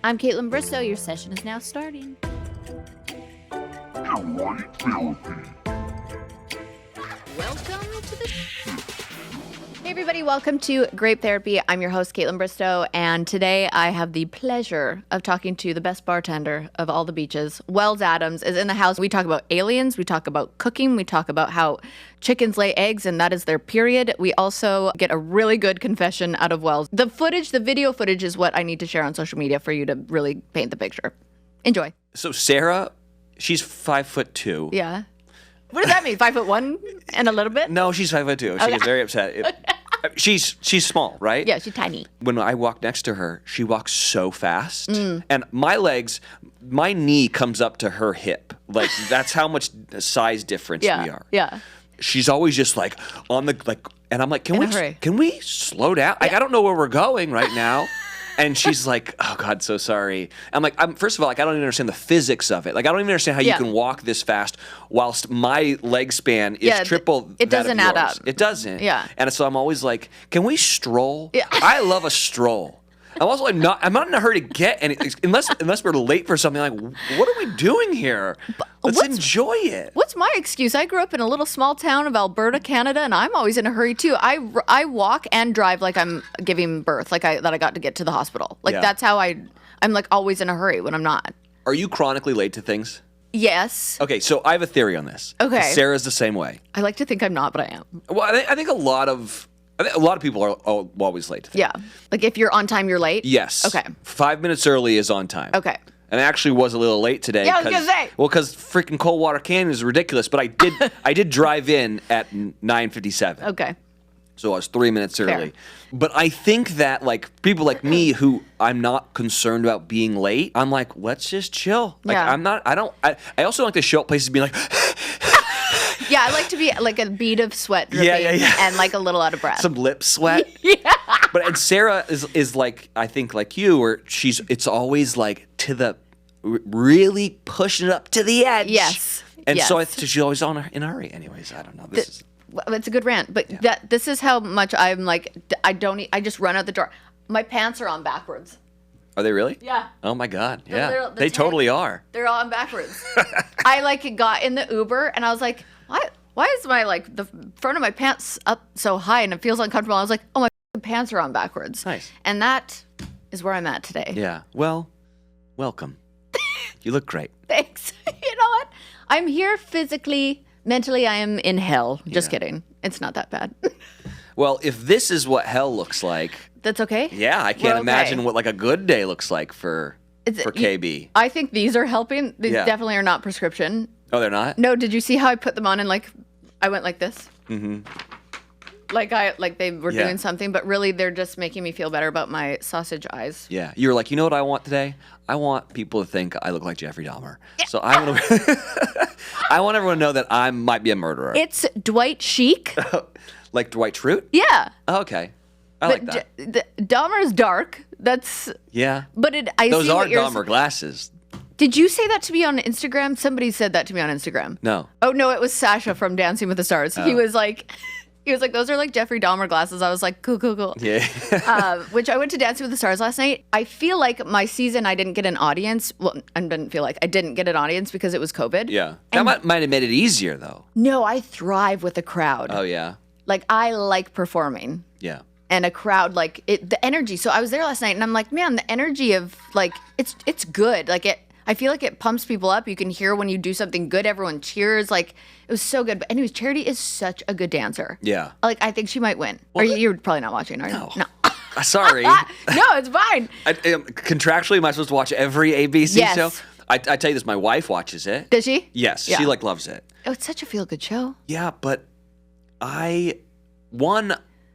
I'm Kaitlyn Bristowe. Your session is now starting. Welcome to the Hey everybody, welcome to Grape Therapy. I'm your host, Kaitlyn Bristowe, and today I have the pleasure of talking to the best bartender of all the beaches. Wells Adams is in the house. We talk about aliens, we talk about cooking, we talk about how chickens lay eggs and that is their period. We also get a really good confession out of Wells. The video footage is what I need to share on social media for you to really paint the picture. Enjoy. So Sarah, she's 5'2". Yeah. What does that mean? 5'1" and a little bit? No, she's 5'2". She Okay. gets very upset. She's small, right? Yeah, she's tiny. When I walk next to her, she walks so fast, and my knee comes up to her hip. Like that's how much size difference we are. Yeah. She's always just like on the and I'm like, can we slow down? Like I don't know where we're going right now. And she's like, oh, God, so sorry. I'm like, first of all, like, I don't even understand the physics of it. Like, I don't even understand how you can walk this fast whilst my leg span is triple it that doesn't of add yours. up. It doesn't. Yeah. And so I'm always like, can we stroll? Yeah. I love a stroll. I'm also I'm not in a hurry to get any unless we're late for something. Like, what are we doing here? Let's enjoy it. What's my excuse? I grew up in a little small town of Alberta, Canada, and I'm always in a hurry too. I walk and drive like I'm giving birth, like I got to get to the hospital. Like that's how I'm like always in a hurry when I'm not. Are you chronically late to things? Yes. Okay, so I have a theory on this. Okay. Sarah's the same way. I like to think I'm not, but I am. Well, I think a lot of people are always late to things. Yeah. Like if you're on time, you're late? Yes. Okay. 5 minutes early is on time. Okay. And I actually was a little late today. Yeah, I was gonna say. Well, because freaking Coldwater Canyon is ridiculous, but I did drive in at 9:57. Okay. So I was 3 minutes early. Fair. But I think that like people like me who I'm not concerned about being late, I'm like, let's just chill. Like Yeah. I also like to show up places and be like Yeah, I like to be like a bead of sweat dripping and like a little out of breath. some lip sweat. And Sarah is like, I think like you, where it's always like to the really pushing it up to the edge. Yes. And Yes. so she's always in a hurry. Anyways, I don't know. Well, it's a good rant, but this is how much I'm like, I just run out the door. My pants are on backwards. Are they really? Yeah. Oh my God. The Yeah. little- the They tag- totally are. They're all on backwards. I like got in the Uber and I was like, why is my like the front of my pants up so high and it feels uncomfortable? I was like, oh, my pants are on backwards. Nice. And that is where I'm at today. Yeah. Well, welcome. You look great. Thanks. You know what? I'm here physically, mentally I am in hell. Just kidding. It's not that bad. Well, if this is what hell looks like, That's okay? yeah, I can't imagine what like a good day looks like for KB. I think these are helping. These Yeah. definitely are not prescription. Oh, they're not? No, did you see how I put them on and like I went like this? Mm-hmm. Like they were doing something, but really they're just making me feel better about my sausage eyes. Yeah. You were like, you know what I want today? I want people to think I look like Jeffrey Dahmer. So I want I want everyone to know that I might be a murderer. It's Dwight Chic. Like Dwight Schrute? Yeah. Oh, okay. I like that. Dahmer is dark. That's Yeah. but I Those see are what you're Dahmer glasses. Did you say that to me on Instagram? Somebody said that to me on Instagram. No. Oh no, it was Sasha from Dancing with the Stars. He was like, those are like Jeffrey Dahmer glasses. I was like, cool. Yeah. Which I went to Dancing with the Stars last night. I feel like my season, I didn't get an audience. Well, I didn't feel like I didn't get an audience because it was COVID. Yeah. That might have made it easier though. No, I thrive with a crowd. Oh yeah. Like I like performing. Yeah. And a crowd, like the energy. So I was there last night, and I'm like, man, the energy of like it's good. Like I feel like it pumps people up. You can hear when you do something good, everyone cheers. Like it was so good. But anyways, Charity is such a good dancer. Yeah. Like I think she might win. Well, you're probably not watching, are you? No. Sorry. No, it's fine. Contractually, am I supposed to watch every ABC Yes. show? I tell you this, my wife watches it. Does she? Yes, Yeah. she like loves it. Oh, it's such a feel-good show. Yeah, but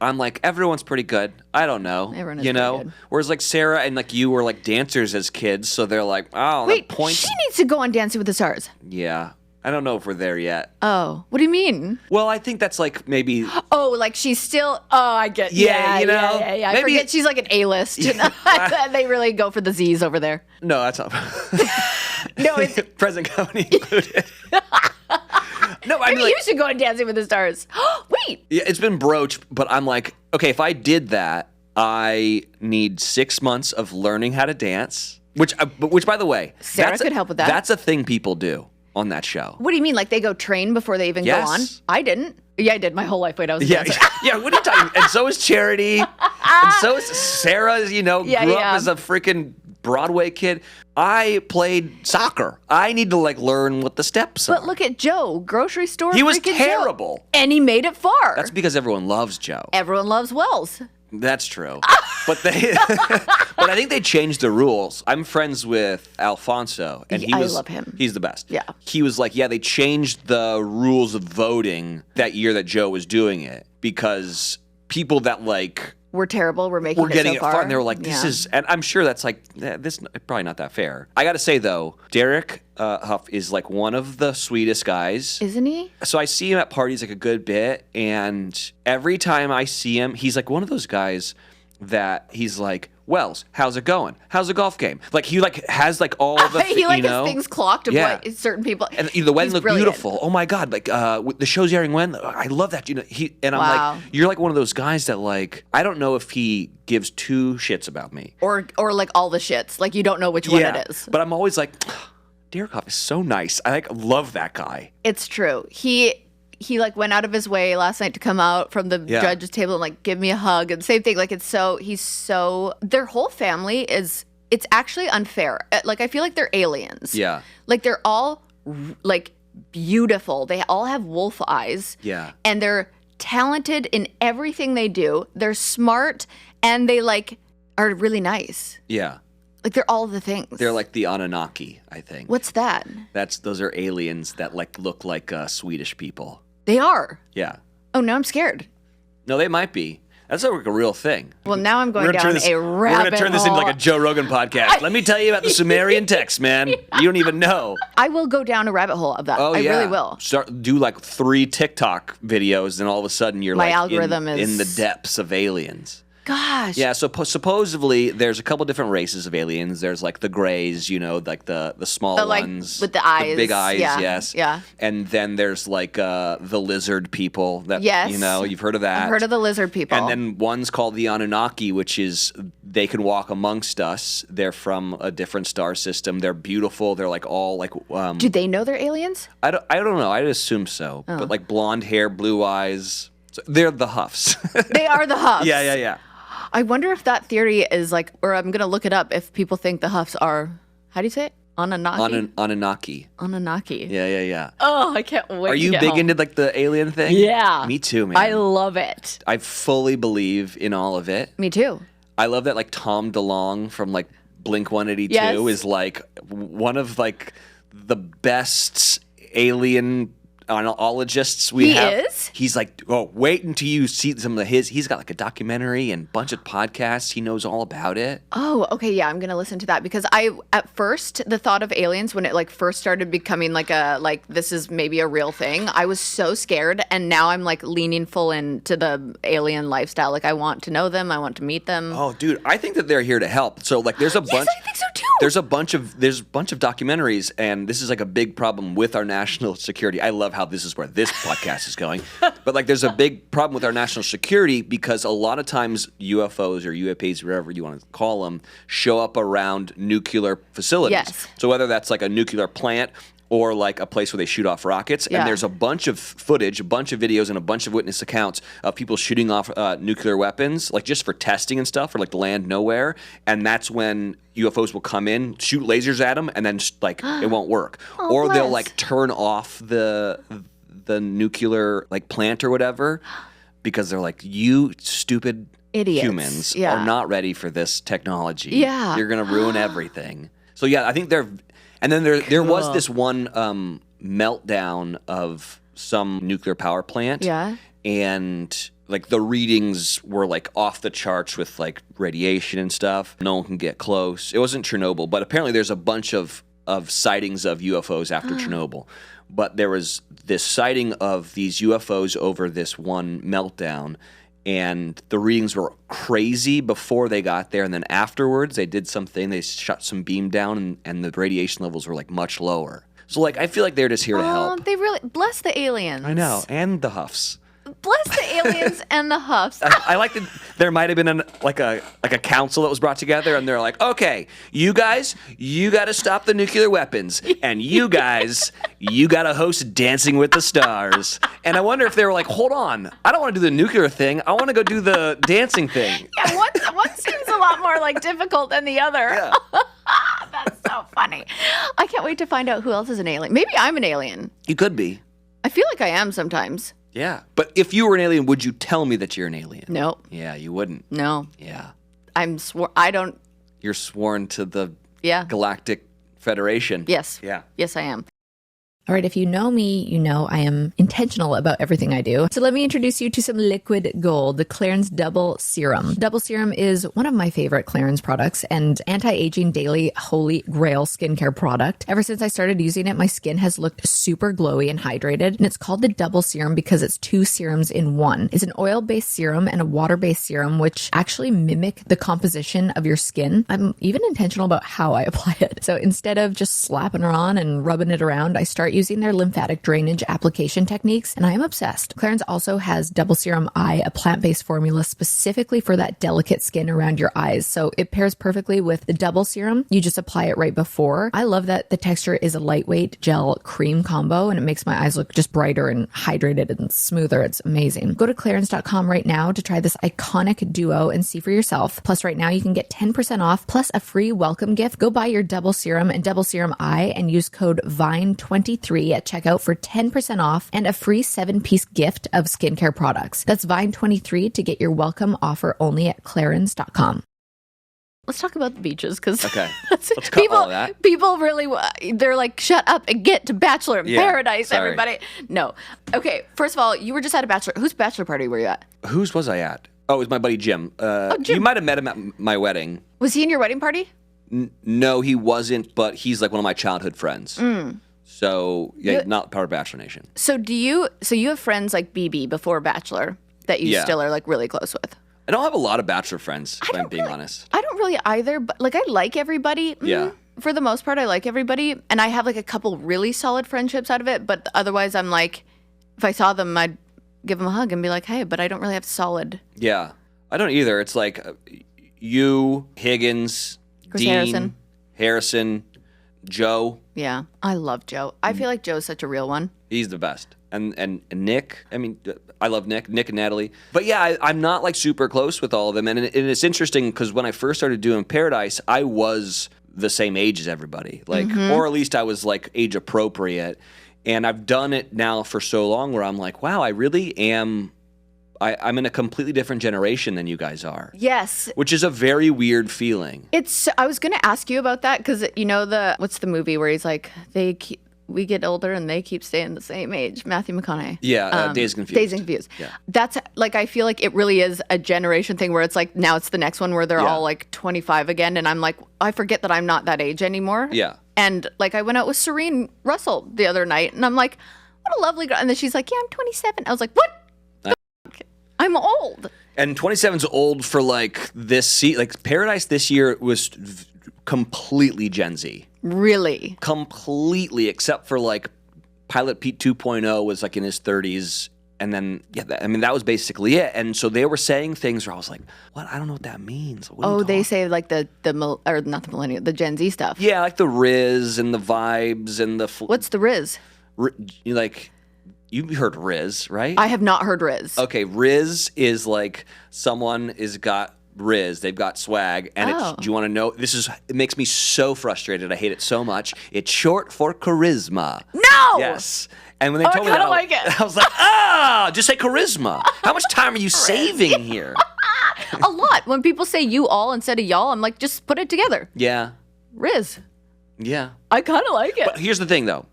I'm like, everyone's pretty good. I don't know. Everyone is you know? pretty good. Whereas like Sarah and like you were like dancers as kids, so they're like, oh, Wait, the points. she needs to go on Dancing with the Stars. Yeah. I don't know if we're there yet. Oh, what do you mean? Well, I think that's like maybe. Oh, like she's still. Oh, I get. Yeah, you know, Yeah. I maybe- forget she's like an A-list. They really go for the Z's over there. No, that's not. No, it's. Present company included. No, I Maybe mean, like, you should go on Dancing with the Stars. Wait. yeah, it's been broached, but I'm like, okay, if I did that, I need 6 months of learning how to dance. Which by the way, Sarah could help with that. That's a thing people do on that show. What do you mean? Like they go train before they even go on? I didn't. Yeah, I did my whole life. Wait, I was a dancer. Yeah, what are you talking? And so is Charity. And so is Sarah, grew up as a freaking Broadway kid. I played soccer. I need to learn what the steps are. But look at Joe, grocery store. He was terrible. Joe. And he made it far. That's because everyone loves Joe. Everyone loves Wells. That's true. but I think they changed the rules. I'm friends with Alfonso, and I love him. He's the best. Yeah. He was like, they changed the rules of voting that year that Joe was doing it because people that we're terrible. We're making getting it so far. And they were like, this is, and I'm sure that's this probably not that fair. I got to say though, Derek Hough is one of the sweetest guys. Isn't he? So I see him at parties a good bit. And every time I see him, he's one of those guys that he's like, Wells, how's it going? How's the golf game? He has all the he has things clocked of what certain people. And the wedding looked beautiful. Oh my God! The show's airing when? I love that. And I'm like, you're one of those guys that I don't know if he gives two shits about me or all the shits. You don't know which one it is. But I'm always like, Derek Hough is so nice. I love that guy. It's true. He went out of his way last night to come out from the judge's table and give me a hug, and same thing. He's so their whole family it's actually unfair. I feel like they're aliens. Yeah. They're all beautiful. They all have wolf eyes. Yeah. And they're talented in everything they do. They're smart and they are really nice. Yeah. They're all the things. They're the Anunnaki, I think. What's that? Those are aliens that look like Swedish people. They are? Yeah. Oh, now I'm scared. No, they might be. That's a real thing. Well, now I'm going down a rabbit hole. We're going to turn this into a Joe Rogan podcast. Let me tell you about the Sumerian text, man. You don't even know. I will go down a rabbit hole of that. Oh, I really will. Do 3 TikTok videos, and all of a sudden you're My algorithm in the depths of aliens. Gosh. Yeah, so supposedly there's a couple different races of aliens. There's the grays, the small ones. With the eyes. The big eyes, yeah. yes. Yeah. And then there's the lizard people that, you've heard of that. I've heard of the lizard people. And then one's called the Anunnaki, which is they can walk amongst us. They're from a different star system. They're beautiful. They're all do they know they're aliens? I don't know. I'd assume so. Oh. But blonde hair, blue eyes. So they're the Huffs. They are the Huffs. Yeah. I wonder if that theory is or I'm going to look it up, if people think the Huffs are, how do you say it? Anunnaki? Anunnaki. Anunnaki. Yeah. Oh, I can't wait. Are you big into the alien thing? Yeah. Me too, man. I love it. I fully believe in all of it. Me too. I love that Tom DeLonge from Blink 182 is one of the best alien ologists we have. He is? He's wait until you see some of his. He's got a documentary and a bunch of podcasts. He knows all about it. Oh, okay. Yeah, I'm going to listen to that because at first, the thought of aliens, when it first started becoming this is maybe a real thing, I was so scared. And now I'm leaning full into the alien lifestyle. I want to know them. I want to meet them. Oh, dude, I think that they're here to help. So there's a bunch. Yes, I think so too. There's a bunch of documentaries, and this is a big problem with our national security. I love how this is where this podcast is going. But there's a big problem with our national security because a lot of times UFOs or UAPs, whatever you want to call them, show up around nuclear facilities. Yes. So whether that's a nuclear plant or a place where they shoot off rockets. Yeah. And there's a bunch of footage, a bunch of videos, and a bunch of witness accounts of people shooting off nuclear weapons, just for testing and stuff, or to land nowhere. And that's when UFOs will come in, shoot lasers at them, and then it won't work. Oh, or bless. they'll turn off the nuclear plant or whatever because they're you stupid idiots humans are not ready for this technology. Yeah. You're going to ruin everything. So yeah, I think they're... And then there was this one meltdown of some nuclear power plant. Yeah. And the readings were off the charts with radiation and stuff. No one can get close. It wasn't Chernobyl, but apparently there's a bunch of sightings of UFOs after Chernobyl. But there was this sighting of these UFOs over this one meltdown. And the readings were crazy before they got there. And then afterwards, they did something. They shut some beam down, and the radiation levels were much lower. So I feel they're just here to help. They really bless the aliens. I know, and the Huffs. Bless the aliens and the Houghs. I like that there might have been a council that was brought together, and they're like, okay, you guys, you got to stop the nuclear weapons, and you guys, you got to host Dancing with the Stars. And I wonder if they were like, hold on, I don't want to do the nuclear thing. I want to go do the dancing thing. Yeah, one seems a lot more like difficult than the other. Yeah. That's so funny. I can't wait to find out who else is an alien. Maybe I'm an alien. You could be. I feel like I am sometimes. Yeah. But if you were an alien, would you tell me that you're an alien? No. Yeah, you wouldn't. No. Yeah. I don't. You're sworn to the Yeah. Galactic Federation. Yes. Yeah. Yes, I am. All right, if you know me, you know I am intentional about everything I do. So let me introduce you to some liquid gold, the Clarins Double Serum. Double Serum is one of my favorite Clarins products and anti-aging daily holy grail skincare product. Ever since I started using it, my skin has looked super glowy and hydrated. And it's called the Double Serum because it's 2 serums in one. It's an oil-based serum and a water-based serum, which actually mimic the composition of your skin. I'm even intentional about how I apply it. So instead of just slapping it on and rubbing it around, I start using their lymphatic drainage application techniques, and I am obsessed. Clarins also has Double Serum Eye, a plant-based formula specifically for that delicate skin around your eyes. So it pairs perfectly with the Double Serum. You just apply it right before. I love that the texture is a lightweight gel cream combo, and it makes my eyes look just brighter and hydrated and smoother. It's amazing. Go to clarins.com right now to try this iconic duo and see for yourself. Plus, right now you can get 10% off plus a free welcome gift. Go buy your Double Serum and Double Serum Eye and use code VINE23 at checkout for 10% off and a free 7-piece gift of skincare products. That's VINE23 to get your welcome offer only at clarins.com. Let's talk about the beaches because let's cut all of that. People really, they're like, shut up and get to Bachelor in Paradise, sorry. Everybody. No. Okay, first of all, you were just at a Bachelor. Whose Bachelor party were you at? Whose was I at? Oh, it was my buddy Jim. Jim. You might have met him at my wedding. Was he in your wedding party? No, he wasn't, but he's like one of my childhood friends. So, yeah, not part of Bachelor Nation. So you have friends like BB before Bachelor that you still are like really close with? I don't have a lot of Bachelor friends, if I'm being honest. I don't really either, but like I like everybody. Yeah. For the most part, I like everybody. And I have like a couple really solid friendships out of it. But otherwise, I'm like, if I saw them, I'd give them a hug and be like, hey, but I don't really have solid. Yeah. I don't either. It's like you, Higgins, Chris Dean, Harrison, Joe. Yeah. I love Joe. I feel like Joe's such a real one. He's the best. And Nick, I mean, I love Nick and Natalie. But yeah, I'm not like super close with all of them. And it's interesting because when I first started doing Paradise, I was the same age as everybody. Like, or at least I was like age appropriate. And I've done it now for so long where I'm like, wow, I really am. I'm in a completely different generation than you guys are. Yes. Which is a very weird feeling. I was going to ask you about that because, you know, what's the movie where he's like, we get older and they keep staying the same age. Matthew McConaughey. Yeah, Dazed and Confused. Dazed and Confused. Yeah. That's like, I feel like it really is a generation thing where it's like, now it's the next one where they're all like 25 again. And I'm like, I forget that I'm not that age anymore. Yeah. And like, I went out with Serene Russell the other night and I'm like, what a lovely girl. And then she's like, yeah, I'm 27. I was like, what? I'm old. And 27's old for like like Paradise this year was completely Gen Z. Really? Completely, except for like Pilot Pete 2.0 was like in his 30s. And then, that was basically it. And so they were saying things where I was like, what? I don't know what that means. They say like not the millennial, the Gen Z stuff. Yeah, like the Riz and the vibes and the... What's the Riz? Like... You've heard Riz, right? I have not heard Riz. Okay, Riz is like someone is got Riz, they've got swag, and do you want to know? It makes me so frustrated. I hate it so much. It's short for charisma. No! Yes. And when they told me that, like it. I was like, just say charisma. How much time are you saving here? A lot. When people say you all instead of y'all, I'm like, just put it together. Yeah. Riz. Yeah. I kind of like it. But here's the thing, though.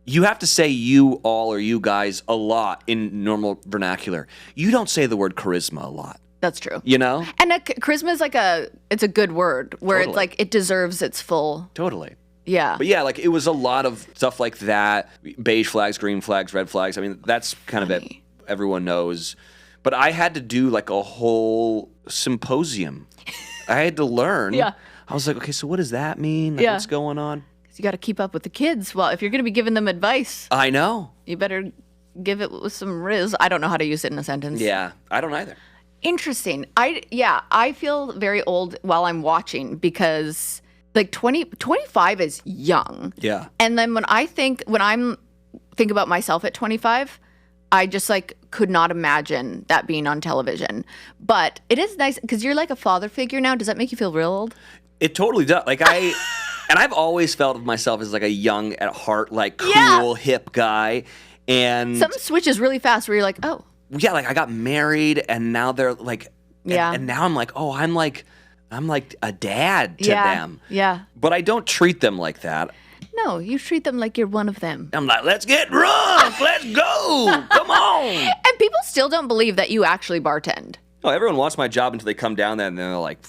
You have to say you all or you guys a lot in normal vernacular. You don't say the word charisma a lot. That's true. You know? And charisma is like it's a good word where it's like it deserves its full. Totally. Yeah. But yeah, like it was a lot of stuff like that. Beige flags, green flags, red flags. I mean, that's kind of it. Everyone knows. But I had to do like a whole symposium. I had to learn. Yeah. I was like, okay, so what does that mean? Like, what's going on? You got to keep up with the kids. Well, if you're going to be giving them advice, I know. you better give it with some riz. I don't know how to use it in a sentence. Yeah, I don't either. Interesting. I feel very old while I'm watching because like 25 is young. Yeah. And then when I'm think about myself at 25, I just like could not imagine that being on television. But it is nice because you're like a father figure now. Does that make you feel real old? It totally does. Like and I've always felt of myself as like a young at heart, like cool, hip guy. And something switches really fast where you're like, oh. Yeah, like I got married and now they're like, and now I'm like, oh, I'm like a dad to them. Yeah. But I don't treat them like that. No, you treat them like you're one of them. I'm like, let's get drunk. Let's go. Come on. And people still don't believe that you actually bartend. Oh, everyone wants my job until they come down there and they're like,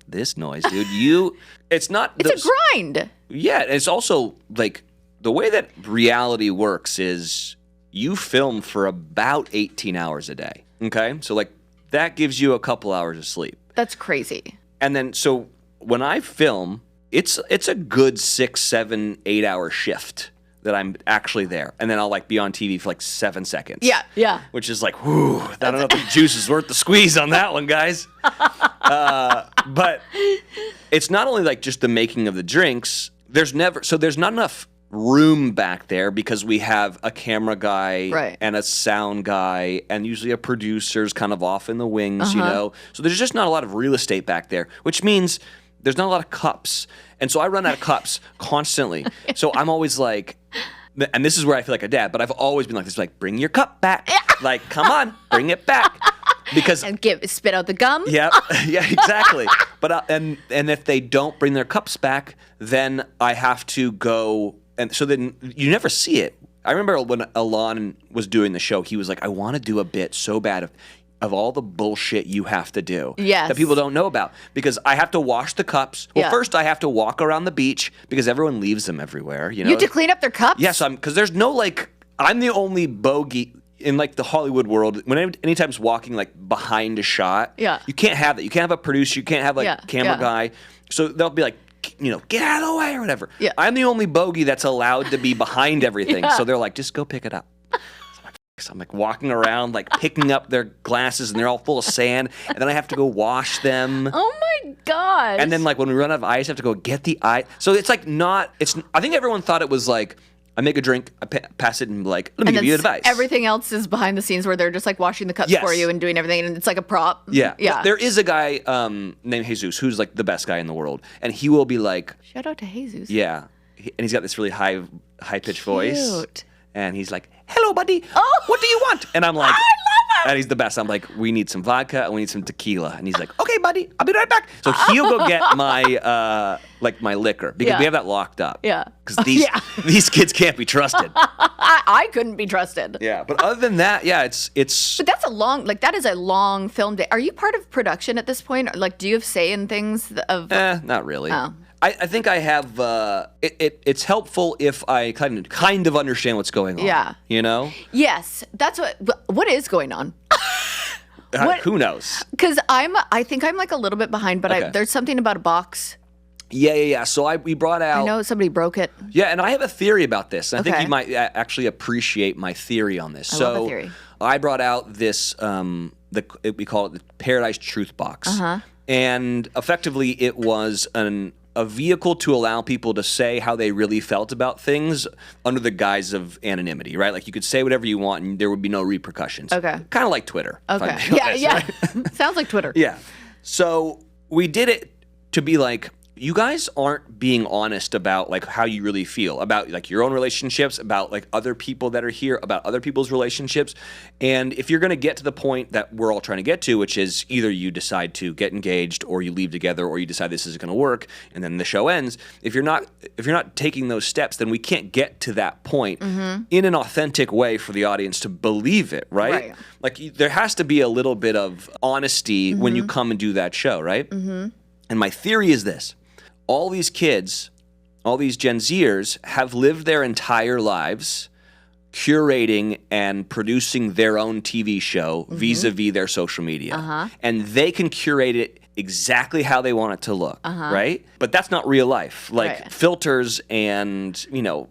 this noise, dude. It's not. It's a grind. Yeah. It's also like the way that reality works is you film for about 18 hours a day. Okay. So like that gives you a couple hours of sleep. That's crazy. And then so when I film, it's a good 6, 7, 8 hour shift that I'm actually there. And then I'll like be on TV for like 7 seconds. Yeah, yeah. Which is like, whew, I don't know if the juice is worth the squeeze on that one, guys. But it's not only like just the making of the drinks. There's not enough room back there because we have a camera guy and a sound guy and usually a producer's kind of off in the wings, you know? So there's just not a lot of real estate back there, which means there's not a lot of cups. And so I run out of cups constantly. So I'm always like, and this is where I feel like a dad, but I've always been like this, like, bring your cup back. Like, come on, bring it back. Because and spit out the gum. Yeah, exactly. But and if they don't bring their cups back, then I have to go. And so then you never see it. I remember when Alon was doing the show, he was like, I want to do a bit so bad of all the bullshit you have to do that people don't know about. Because I have to wash the cups. Well, first I have to walk around the beach because everyone leaves them everywhere. You know? You have to clean up their cups? Yes, because there's no like, I'm the only bogey in like the Hollywood world. When anytime's walking like behind a shot, you can't have that. You can't have a producer. You can't have like camera guy. So they'll be like, you know, get out of the way or whatever. Yeah. I'm the only bogey that's allowed to be behind everything. So they're like, just go pick it up. So I'm like walking around, like picking up their glasses, and they're all full of sand. And then I have to go wash them. Oh my gosh. And then like when we run out of ice, I have to go get the ice. So it's like I think everyone thought it was like, I make a drink, I pass it, and like, let me give you advice. Everything else is behind the scenes where they're just like washing the cups for you and doing everything, and it's like a prop. Yeah. There is a guy named Jesus who's like the best guy in the world, and he will be like, shout out to Jesus. Yeah, and he's got this really high pitched voice, and he's like, hello, buddy. Oh, what do you want? And I'm like, I love him. And he's the best. I'm like, we need some vodka and we need some tequila, and he's like, okay, buddy, I'll be right back. So he'll go get my my liquor because we have that locked up. Yeah, because these kids can't be trusted. I couldn't be trusted. Yeah, but other than that, it's. But that's that is a long film day. Are you part of production at this point? Like, do you have say in things of? Not really. Oh. I think I have. It's helpful if I kind of understand what's going on. Yeah. You know. Yes, that's what is going on. Who knows? Because I think I'm like a little bit behind, but there's something about a box. Yeah. So we brought out. I know somebody broke it. Yeah, and I have a theory about this. And I think you might actually appreciate my theory on this. I love a theory. I brought out this. We call it the Paradise Truth Box, and effectively it was a vehicle to allow people to say how they really felt about things under the guise of anonymity, right? Like you could say whatever you want and there would be no repercussions. Okay. Kind of like Twitter. Okay. Yeah. Right? Sounds like Twitter. Yeah. So we did it to be like, you guys aren't being honest about like how you really feel about like your own relationships, about like other people that are here, about other people's relationships. And if you're going to get to the point that we're all trying to get to, which is either you decide to get engaged or you leave together or you decide this isn't going to work and then the show ends, if you're not taking those steps, then we can't get to that point in an authentic way for the audience to believe it, right? Like there has to be a little bit of honesty when you come and do that show, right? And my theory is this. All these kids, all these Gen Zers have lived their entire lives curating and producing their own TV show vis-a-vis their social media. And they can curate it exactly how they want it to look, right? But that's not real life. Like filters and, you know,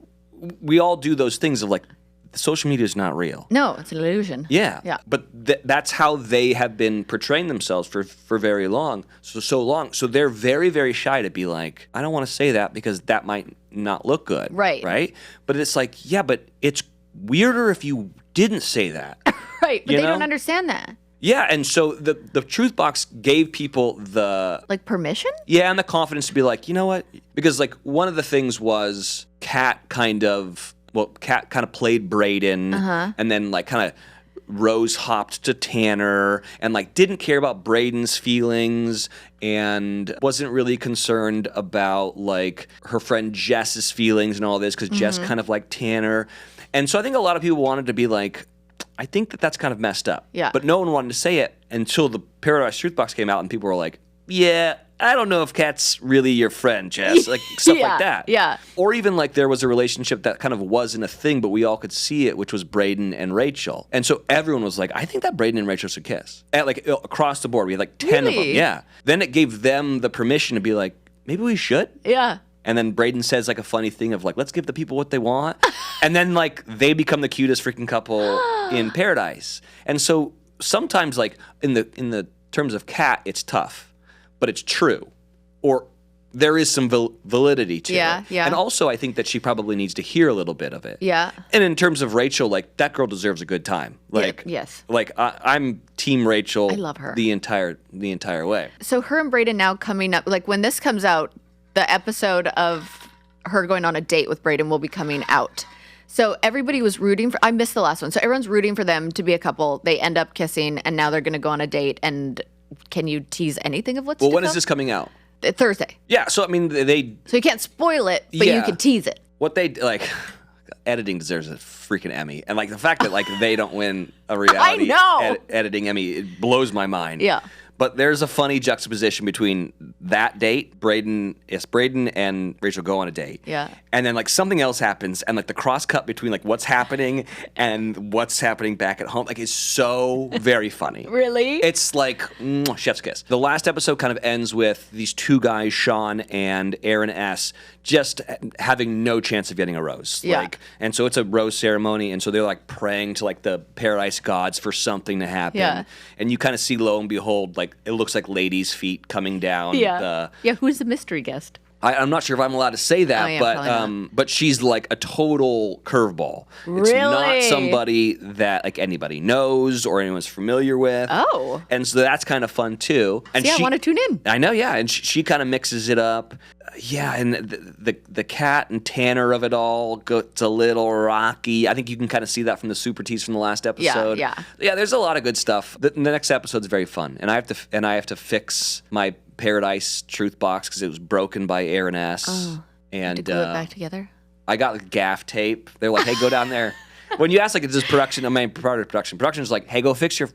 we all do those things of like, social media is not real. No, it's an illusion. Yeah. Yeah. But that's how they have been portraying themselves for very long. So long. So they're very, very shy to be like, I don't want to say that because that might not look good. Right. Right? But it's like, yeah, but it's weirder if you didn't say that. Right. But they don't understand that. Yeah, and so the truth box gave people the... Like permission? Yeah, and the confidence to be like, you know what? Because like one of the things was Kat kind of played Brayden and then like kind of rose hopped to Tanner and like didn't care about Brayden's feelings and wasn't really concerned about like her friend Jess's feelings and all this because Jess kind of liked Tanner. And so I think a lot of people wanted to be like, I think that's kind of messed up. Yeah. But no one wanted to say it until the Paradise Truth Box came out and people were like, yeah, I don't know if Kat's really your friend, Jess. Like stuff like that. Yeah. Or even like there was a relationship that kind of wasn't a thing, but we all could see it, which was Brayden and Rachel. And so everyone was like, I think that Brayden and Rachel should kiss. And like across the board, we had like 10 of them. Yeah. Then it gave them the permission to be like, maybe we should. Yeah. And then Brayden says like a funny thing of like, let's give the people what they want. And then like they become the cutest freaking couple in Paradise. And so sometimes like in the terms of Kat, it's tough, but it's true. Or there is some validity to it. Yeah. And also I think that she probably needs to hear a little bit of it. Yeah. And in terms of Rachel, like that girl deserves a good time. Like yes. Like I'm Team Rachel. I love her. The entire way. So her and Brayden now coming up, like when this comes out, the episode of her going on a date with Brayden will be coming out. So everybody was rooting for, I missed the last one. So everyone's rooting for them to be a couple. They end up kissing and now they're going to go on a date. And can you tease anything of what's to come? Well, when is this coming out? Thursday. Yeah. So, I mean, So you can't spoil it, but you can tease it. What they, like, editing deserves a freaking Emmy. And, like, the fact that, like, they don't win a reality editing Emmy, it blows my mind. Yeah. But there's a funny juxtaposition between that date, Brayden and Rachel go on a date. Yeah. And then like something else happens and like the cross cut between like what's happening and what's happening back at home like is so very funny. Really? It's like chef's kiss. The last episode kind of ends with these two guys, Sean and Aaron S., just having no chance of getting a rose. Yeah. Like, and so it's a rose ceremony and so they're like praying to like the paradise gods for something to happen. Yeah. And you kind of see lo and behold like it looks like ladies' feet coming down. Yeah. Who's the mystery guest? I'm not sure if I'm allowed to say that, but she's like a total curveball. Really? It's not somebody that like anybody knows or anyone's familiar with. Oh. And so that's kind of fun too. And I want to tune in. I know, yeah. And she kind of mixes it up. Yeah, and the Kat and Tanner of it all, it's a little rocky. I think you can kind of see that from the super tease from the last episode. Yeah. There's a lot of good stuff. The next episode's very fun, and I have to fix my Paradise Truth Box because it was broken by Aaron S. Oh, and to glue it back together. I got like gaff tape. They're like, "Hey, go down there." When you ask like, "Is this production?" I mean, part of production. Production's like, "Hey, go fix your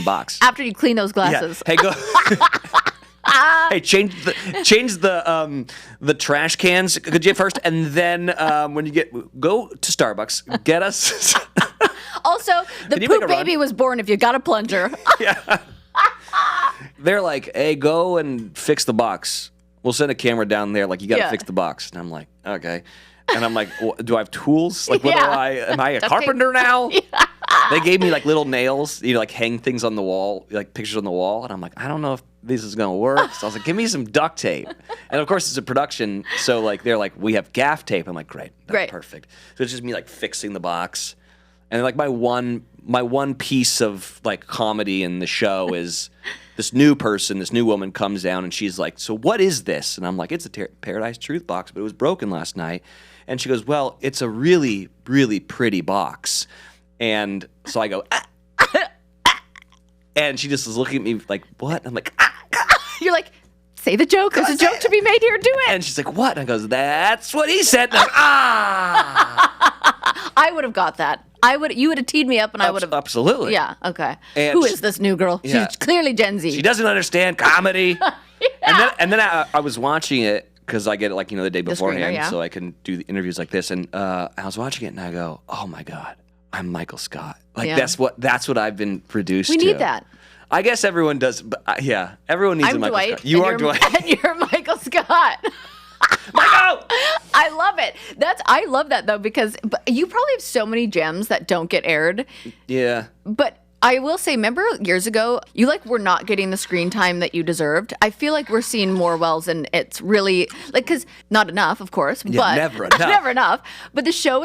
box." After you clean those glasses. Yeah. Hey, go. Hey, change the trash cans, could you first? And then when you go to Starbucks, get us. Also, the poop baby was born if you got a plunger. Yeah. They're like, hey, go and fix the box. We'll send a camera down there. Like, you got to fix the box. And I'm like, okay. And I'm like, well, do I have tools? Like, what am I a carpenter now? Yeah. They gave me like little nails, like hang things on the wall, like pictures on the wall. And I'm like, I don't know if this is going to work. So I was like, give me some duct tape. And of course it's a production. So like, they're like, we have gaff tape. I'm like, great. That's perfect. So it's just me like fixing the box. And like my one piece of like comedy in the show is this new woman comes down and she's like, so what is this? And I'm like, it's a Paradise Truth Box, but it was broken last night. And she goes, well, it's a really, really pretty box. And so I go, and she just was looking at me like, what? I'm like, You're like, say the joke. There's a joke to be made here. Do it. And she's like, what? And I goes, that's what he said. And I'm like, I would have got that. You would have teed me up and I would have. Absolutely. Yeah, okay. And who is this new girl? Yeah. She's clearly Gen Z. She doesn't understand comedy. Yeah. And then I was watching it because I get it like, the day beforehand so I can do the interviews like this. And I was watching it and I go, oh my God, I'm Michael Scott. Like that's what I've been produced to. We need that. I guess everyone does, but everyone needs a Michael Dwight, Scott. You are Dwight. And you're Michael Scott. Michael! I love love it. I love that though, because you probably have so many gems that don't get aired. Yeah. But I will say, remember years ago, you were not getting the screen time that you deserved. I feel like we're seeing more Wells, and it's really because not enough, of course, but never enough. never enough. But the show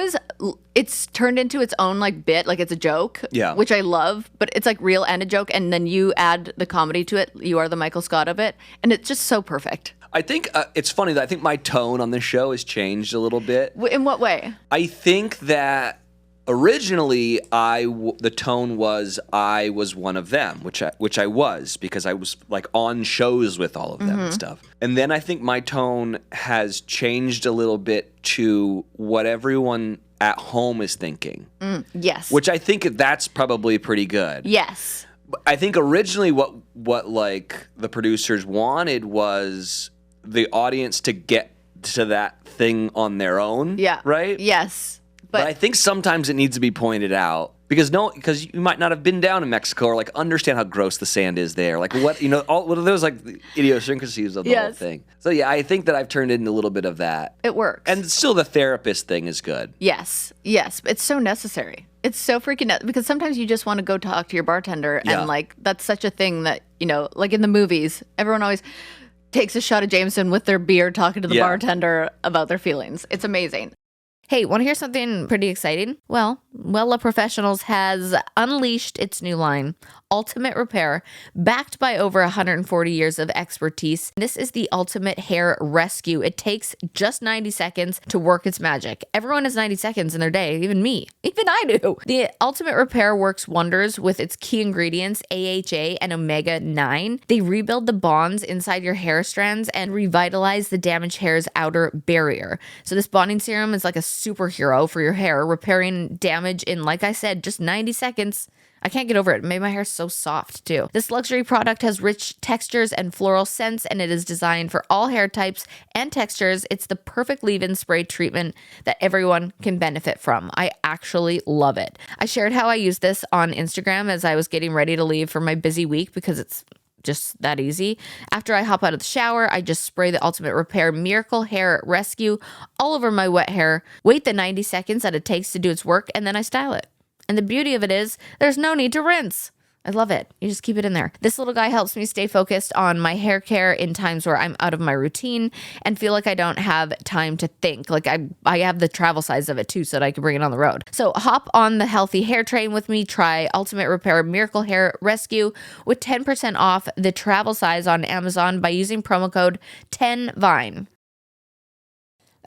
it's turned into its own bit, it's a joke, which I love. But it's real and a joke, and then you add the comedy to it. You are the Michael Scott of it, and it's just so perfect. I think it's funny that I think my tone on this show has changed a little bit. In what way? I think that originally the tone was I was one of them, which I was, because I was on shows with all of them and stuff. And then I think my tone has changed a little bit to what everyone at home is thinking. Yes. Which I think that's probably pretty good. Yes. I think originally what the producers wanted was the audience to get to that thing on their own. Yeah. Right? Yes. But I think sometimes it needs to be pointed out because you might not have been down in Mexico or understand how gross the sand is there. What of those the idiosyncrasies of the whole thing. So yeah, I think that I've turned into a little bit of that. It works. And still the therapist thing is good. Yes. Yes. It's so necessary. It's so freaking because sometimes you just want to go talk to your bartender and that's such a thing that, in the movies, everyone always takes a shot of Jameson with their beer talking to the bartender about their feelings. It's amazing. Hey, want to hear something pretty exciting? Well, Wella Professionals has unleashed its new line, Ultimate Repair, backed by over 140 years of expertise. This is the ultimate hair rescue. It takes just 90 seconds to work its magic. Everyone has 90 seconds in their day, even me. Even I do. The Ultimate Repair works wonders with its key ingredients, AHA and omega-9. They rebuild the bonds inside your hair strands and revitalize the damaged hair's outer barrier. So this bonding serum is like a superhero for your hair, repairing damage in, like I said, just 90 seconds. I can't get over it. It made my hair so soft, too. This luxury product has rich textures and floral scents, and it is designed for all hair types and textures. It's the perfect leave-in spray treatment that everyone can benefit from. I actually love it. I shared how I used this on Instagram as I was getting ready to leave for my busy week because it's just that easy. After I hop out of the shower, I just spray the Ultimate Repair Miracle Hair Rescue all over my wet hair, wait the 90 seconds that it takes to do its work, and then I style it. And the beauty of it is there's no need to rinse. I love it. You just keep it in there. This little guy helps me stay focused on my hair care in times where I'm out of my routine and feel like I don't have time to think. I have the travel size of it too so that I can bring it on the road. So hop on the healthy hair train with me. Try Ultimate Repair Miracle Hair Rescue with 10% off the travel size on Amazon by using promo code 10VINE.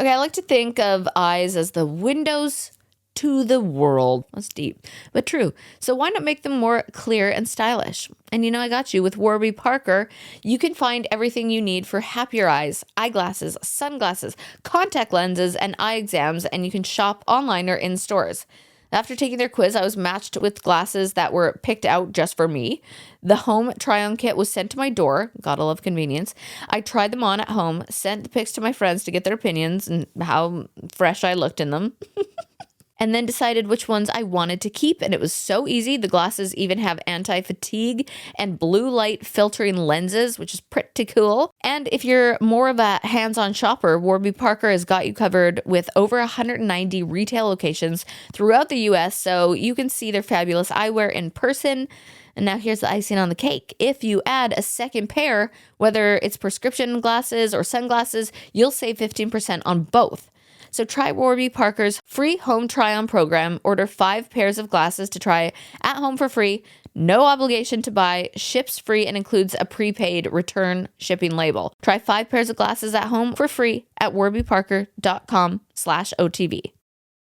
Okay, I like to think of eyes as the windows to the world. That's deep, but true. So why not make them more clear and stylish? And I got you with Warby Parker. You can find everything you need for happier eyes, eyeglasses, sunglasses, contact lenses, and eye exams, and you can shop online or in stores. After taking their quiz, I was matched with glasses that were picked out just for me. The home try-on kit was sent to my door. Gotta love convenience. I tried them on at home, sent the pics to my friends to get their opinions and how fresh I looked in them. And then decided which ones I wanted to keep. And it was so easy. The glasses even have anti-fatigue and blue light filtering lenses, which is pretty cool. And if you're more of a hands-on shopper, Warby Parker has got you covered with over 190 retail locations throughout the U.S. So you can see their fabulous eyewear in person. And now here's the icing on the cake. If you add a second pair, whether it's prescription glasses or sunglasses, you'll save 15% on both. So try Warby Parker's free home try-on program. Order 5 pairs of glasses to try at home for free. No obligation to buy. Ships free and includes a prepaid return shipping label. Try 5 pairs of glasses at home for free at warbyparker.com/OTV.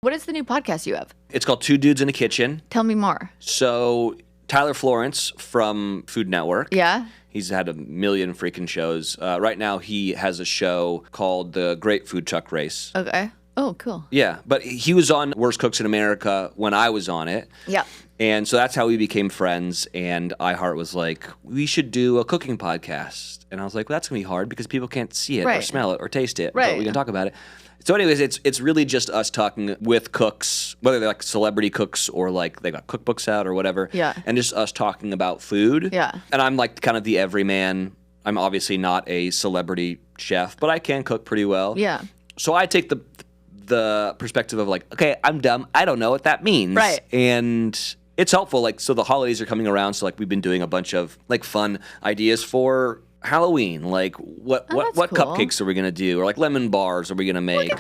What is the new podcast you have? It's called Two Dudes in a Kitchen. Tell me more. So Tyler Florence from Food Network. Yeah. He's had a million freaking shows. Right now, he has a show called the Grape Food Truck Race. Okay. Oh, cool. Yeah, but he was on Worst Cooks in America when I was on it. Yeah. And so that's how we became friends. And iHeart was like, we should do a cooking podcast. And I was like, well, that's going to be hard because people can't see it or smell it or taste it. Right. But we can talk about it. So anyways, it's really just us talking with cooks, whether they're celebrity cooks or they got cookbooks out or whatever. Yeah. And just us talking about food. Yeah. And I'm kind of the everyman. I'm obviously not a celebrity chef, but I can cook pretty well. Yeah. So I take the the perspective of like, okay, I'm dumb. I don't know what that means. Right. And it's helpful. Like, so the holidays are coming around. So like we've been doing a bunch of like fun ideas for Halloween. Like what cool. cupcakes are we going to do? Or like lemon bars are we going to make?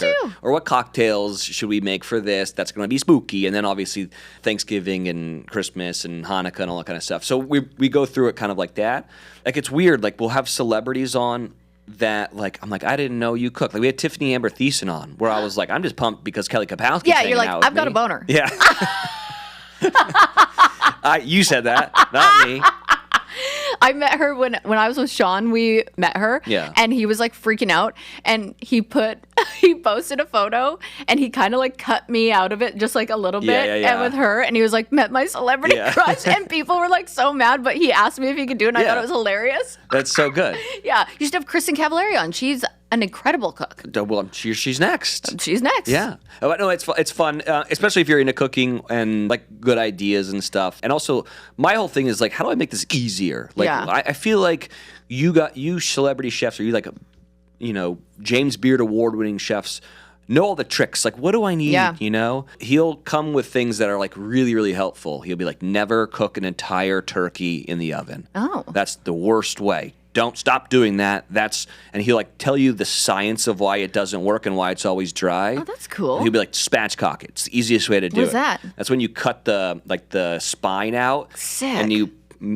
Or what cocktails should we make for this? That's going to be spooky. And then obviously Thanksgiving and Christmas and Hanukkah and all that kind of stuff. So we go through it kind of like that. Like it's weird. Like we'll have celebrities on that like I'm like I didn't know you cooked. Like we had Tiffany Amber Thiessen on where I was like I'm just pumped because Kelly Kapowski's hanging you're like out with I've got me. a boner. Yeah. You said that, not me. I met her when I was with Sean. We met her, and he was like freaking out, and he posted a photo, and he kind of like cut me out of it just like a little bit, and with her, and he was like met my celebrity crush, and people were like so mad, but he asked me if he could do it, and I thought it was hilarious. That's so good. Yeah, you should have Kristen Cavallari on. She's an incredible cook. Well, she's next. She's next. Yeah. No, it's fun, especially if you're into cooking and like good ideas and stuff. And also, my whole thing is like, how do I make this easier? Like, I feel like you celebrity chefs, or you like, James Beard award-winning chefs know all the tricks. Like, what do I need? Yeah. He'll come with things that are like really, really helpful. He'll be like, never cook an entire turkey in the oven. Oh. That's the worst way. Don't stop doing that. And he'll like tell you the science of why it doesn't work and why it's always dry. Oh, that's cool. And he'll be like, spatchcock it. It's the easiest way to do it. What is that? That's when you cut the spine out. Sick. And you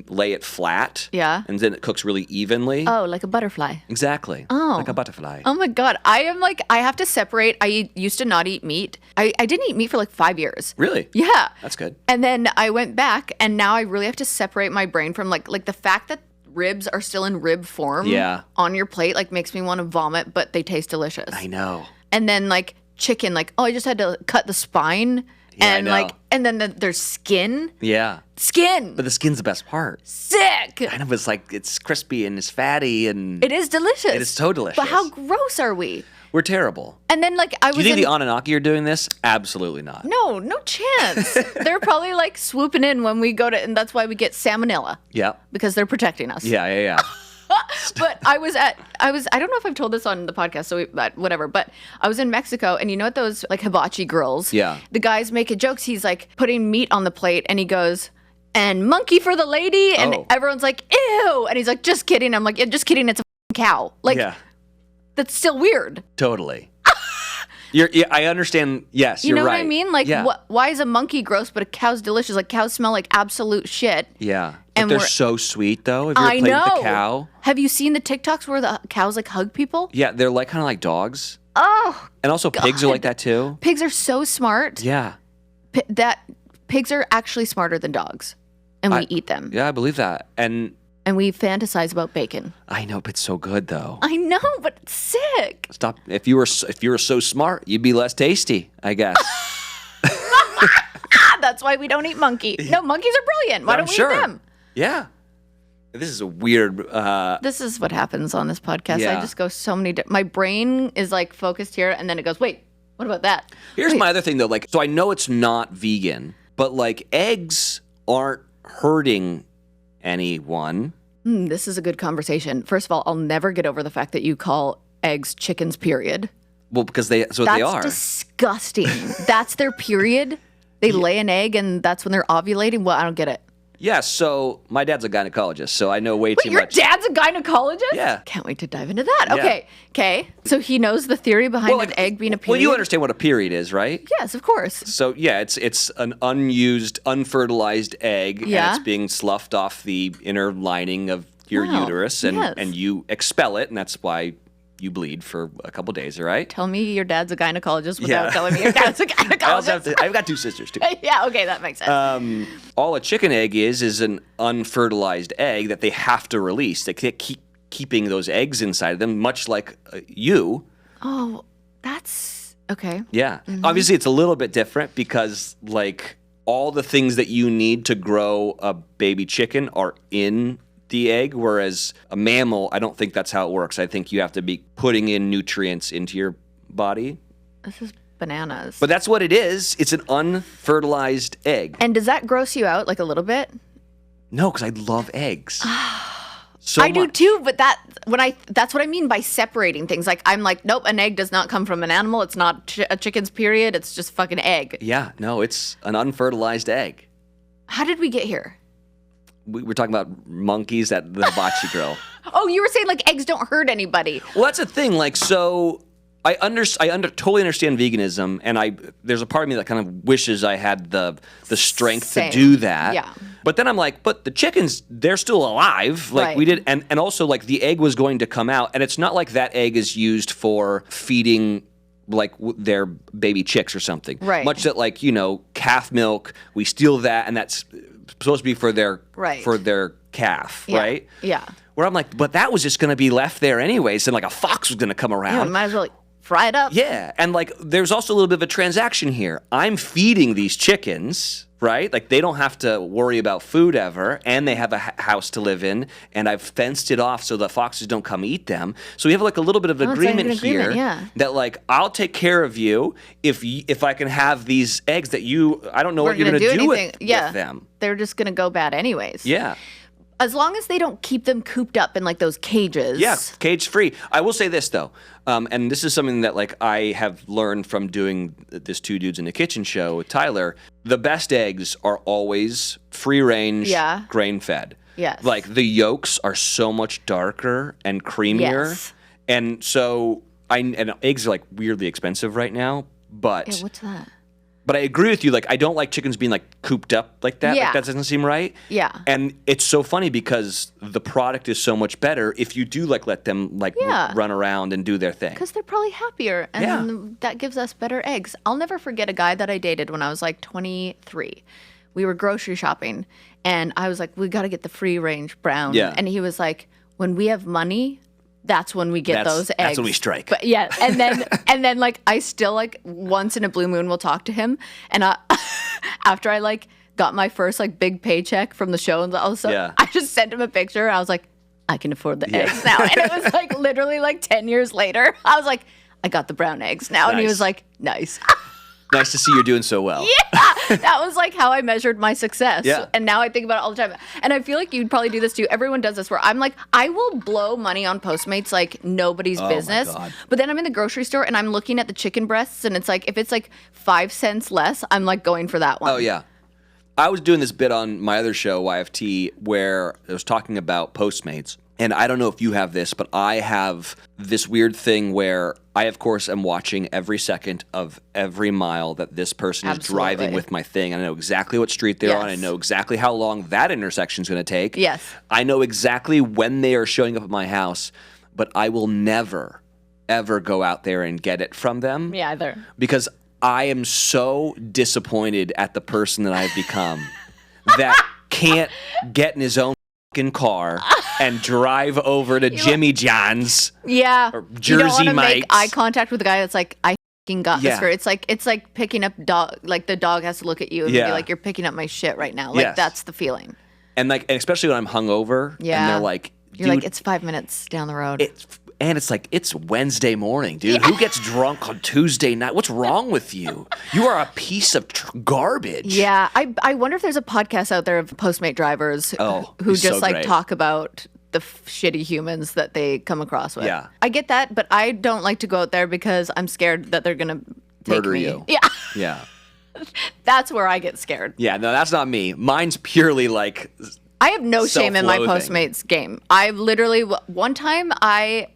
lay it flat. Yeah. And then it cooks really evenly. Oh, like a butterfly. Exactly. Oh. Like a butterfly. Oh my God. I have to separate. I used to not eat meat. I didn't eat meat for like 5 years. Really? Yeah. That's good. And then I went back, and now I really have to separate my brain from like the fact that ribs are still in rib form on your plate like makes me want to vomit, but they taste delicious. I know. And then like chicken, like, I just had to cut the spine and like, and then there's skin. Yeah. Skin. But the skin's the best part. Sick. Kind of it's like it's crispy and it's fatty and it is delicious. It is so delicious. But how gross are we? We're terrible. And then like Do you think the Anunnaki are doing this? Absolutely not. No chance. They're probably like swooping in when we go to, and that's why we get salmonella. Yeah. Because they're protecting us. Yeah. But I don't know if I've told this on the podcast, so whatever, but I was in Mexico, and you know what those like hibachi grills? Yeah. The guy's making jokes. He's like putting meat on the plate, and he goes, and monkey for the lady, and everyone's like, ew, and he's like, just kidding. I'm like, yeah, just kidding, it's a cow. Like, that's still weird. Totally. I understand. Yes, you're right. You know right. what I mean? Like, why is a monkey gross, but a cow's delicious? Like, cows smell like absolute shit. Yeah. And they're so sweet, though. Have you ever played with a cow? Have you seen the TikToks where the cows like hug people? Yeah, they're like kind of like dogs. Oh, and also God. Pigs are like that too. Pigs are so smart. Yeah. Pigs are actually smarter than dogs, and we eat them. Yeah, I believe that. And we fantasize about bacon. I know, but it's so good though. I know, but it's sick. Stop. If you were so smart, you'd be less tasty, I guess. That's why we don't eat monkey. No, monkeys are brilliant. Why don't we eat them? Yeah. This is a weird... This is what happens on this podcast. Yeah. I just go so many... My brain is like focused here, and then it goes, wait, what about that? Here's my other thing, though. Like, so I know it's not vegan, but like eggs aren't hurting anyone. This is a good conversation. First of all, I'll never get over the fact that you call eggs chickens, period. Well, because that's what they are. That's disgusting. That's their period? They lay an egg, and that's when they're ovulating? Well, I don't get it. Yeah, so my dad's a gynecologist, so I know way too much. Your dad's a gynecologist? Yeah. Can't wait to dive into that. Okay. So he knows the theory behind an egg being a period? Well, you understand what a period is, right? Yes, of course. So, yeah, it's an unused, unfertilized egg, and it's being sloughed off the inner lining of your uterus, and you expel it, and that's why you bleed for a couple days, right? Tell me your dad's a gynecologist without telling me your dad's a gynecologist. I've got two sisters, too. Yeah, okay, that makes sense. All a chicken egg is an unfertilized egg that they have to release. They can't keep keeping those eggs inside of them, much like you. Oh, that's... Okay. Yeah. Mm-hmm. Obviously, it's a little bit different because, like, all the things that you need to grow a baby chicken are in the egg, whereas a mammal, I don't think that's how it works. I think you have to be putting in nutrients into your body. This is bananas. But that's what it is. It's an unfertilized egg. And does that gross you out, like, a little bit? No, because I love eggs. I do too, but that's what I mean by separating things. Like, I'm like, nope, an egg does not come from an animal. It's not a chicken's period. It's just fucking egg. Yeah, no, it's an unfertilized egg. How did we get here? We were talking about monkeys at the hibachi grill. Oh, you were saying like eggs don't hurt anybody. Well, that's the thing. Like, so I totally understand veganism, and there's a part of me that kind of wishes I had the strength to do that. Yeah. But then I'm like, but the chickens, they're still alive. Like we did, and also like the egg was going to come out, and it's not like that egg is used for feeding like their baby chicks or something. Right. Much that like, calf milk, we steal that, and that's supposed to be for their calf, right? Yeah. Where I'm like, but that was just going to be left there anyways, and like a fox was going to come around. Yeah, might as well fry it up. Yeah, and like there's also a little bit of a transaction here. I'm feeding these chickens, right? Like they don't have to worry about food ever, and they have a house to live in, and I've fenced it off so the foxes don't come eat them. So we have like a little bit of agreement here that like I'll take care of you if I can have these eggs that I don't know what you're going to do with them. They're just going to go bad anyways. Yeah. As long as they don't keep them cooped up in like those cages. Yeah, cage free. I will say this though, and this is something that like I have learned from doing this Two Dudes in the Kitchen show with Tyler. The best eggs are always free range, grain fed. Yes. Like the yolks are so much darker and creamier, and so and eggs are like weirdly expensive right now. But yeah, what's that? But I agree with you. Like, I don't like chickens being like cooped up like that. Yeah. Like, that doesn't seem right. Yeah. And it's so funny because the product is so much better if you do like let them like run around and do their thing. Because they're probably happier, and then that gives us better eggs. I'll never forget a guy that I dated when I was like 23. We were grocery shopping, and I was like, "We got to get the free range brown." Yeah. And he was like, "When we have money, that's when we get those eggs. That's when we strike." But yeah, and then like I still like once in a blue moon will talk to him, and after I like got my first like big paycheck from the show, and also I just sent him a picture. And I was like, I can afford the eggs now, and it was like literally like 10 years later. I was like, I got the brown eggs now, and he was like, nice. Nice to see you're doing so well. Yeah, that was like how I measured my success. Yeah. And now I think about it all the time. And I feel like you'd probably do this too. Everyone does this where I'm like, I will blow money on Postmates like nobody's business. My God. But then I'm in the grocery store and I'm looking at the chicken breasts, and it's like, if it's like 5 cents less, I'm like going for that one. Oh, yeah. I was doing this bit on my other show, YFT, where I was talking about Postmates. And I don't know if you have this, but I have this weird thing where I, of course, am watching every second of every mile that this person is driving with my thing. I know exactly what street they're on. I know exactly how long that intersection is going to take. Yes. I know exactly when they are showing up at my house, but I will never, ever go out there and get it from them. Me either. Because I am so disappointed at the person that I've become that can't get in his own car and drive over to Jimmy John's. Yeah. Or Jersey you don't Mike's. Make eye contact with a guy that's like, I fucking got this for. It's like picking up dog. Like the dog has to look at you and be like, you're picking up my shit right now. Like that's the feeling. And like, and especially when I'm hungover. Yeah. And they're like, you're like, it's 5 minutes down the road. It's like, it's Wednesday morning, dude. Who gets drunk on Tuesday night? What's wrong with you? You are a piece of garbage. Yeah. I wonder if there's a podcast out there of Postmate drivers who just like talk about the shitty humans that they come across with. Yeah. I get that, but I don't like to go out there because I'm scared that they're going to take murder me. you. Yeah. Yeah. That's where I get scared. Yeah, no, that's not me. Mine's purely like I have no shame in my Postmates game. I've literally, one time I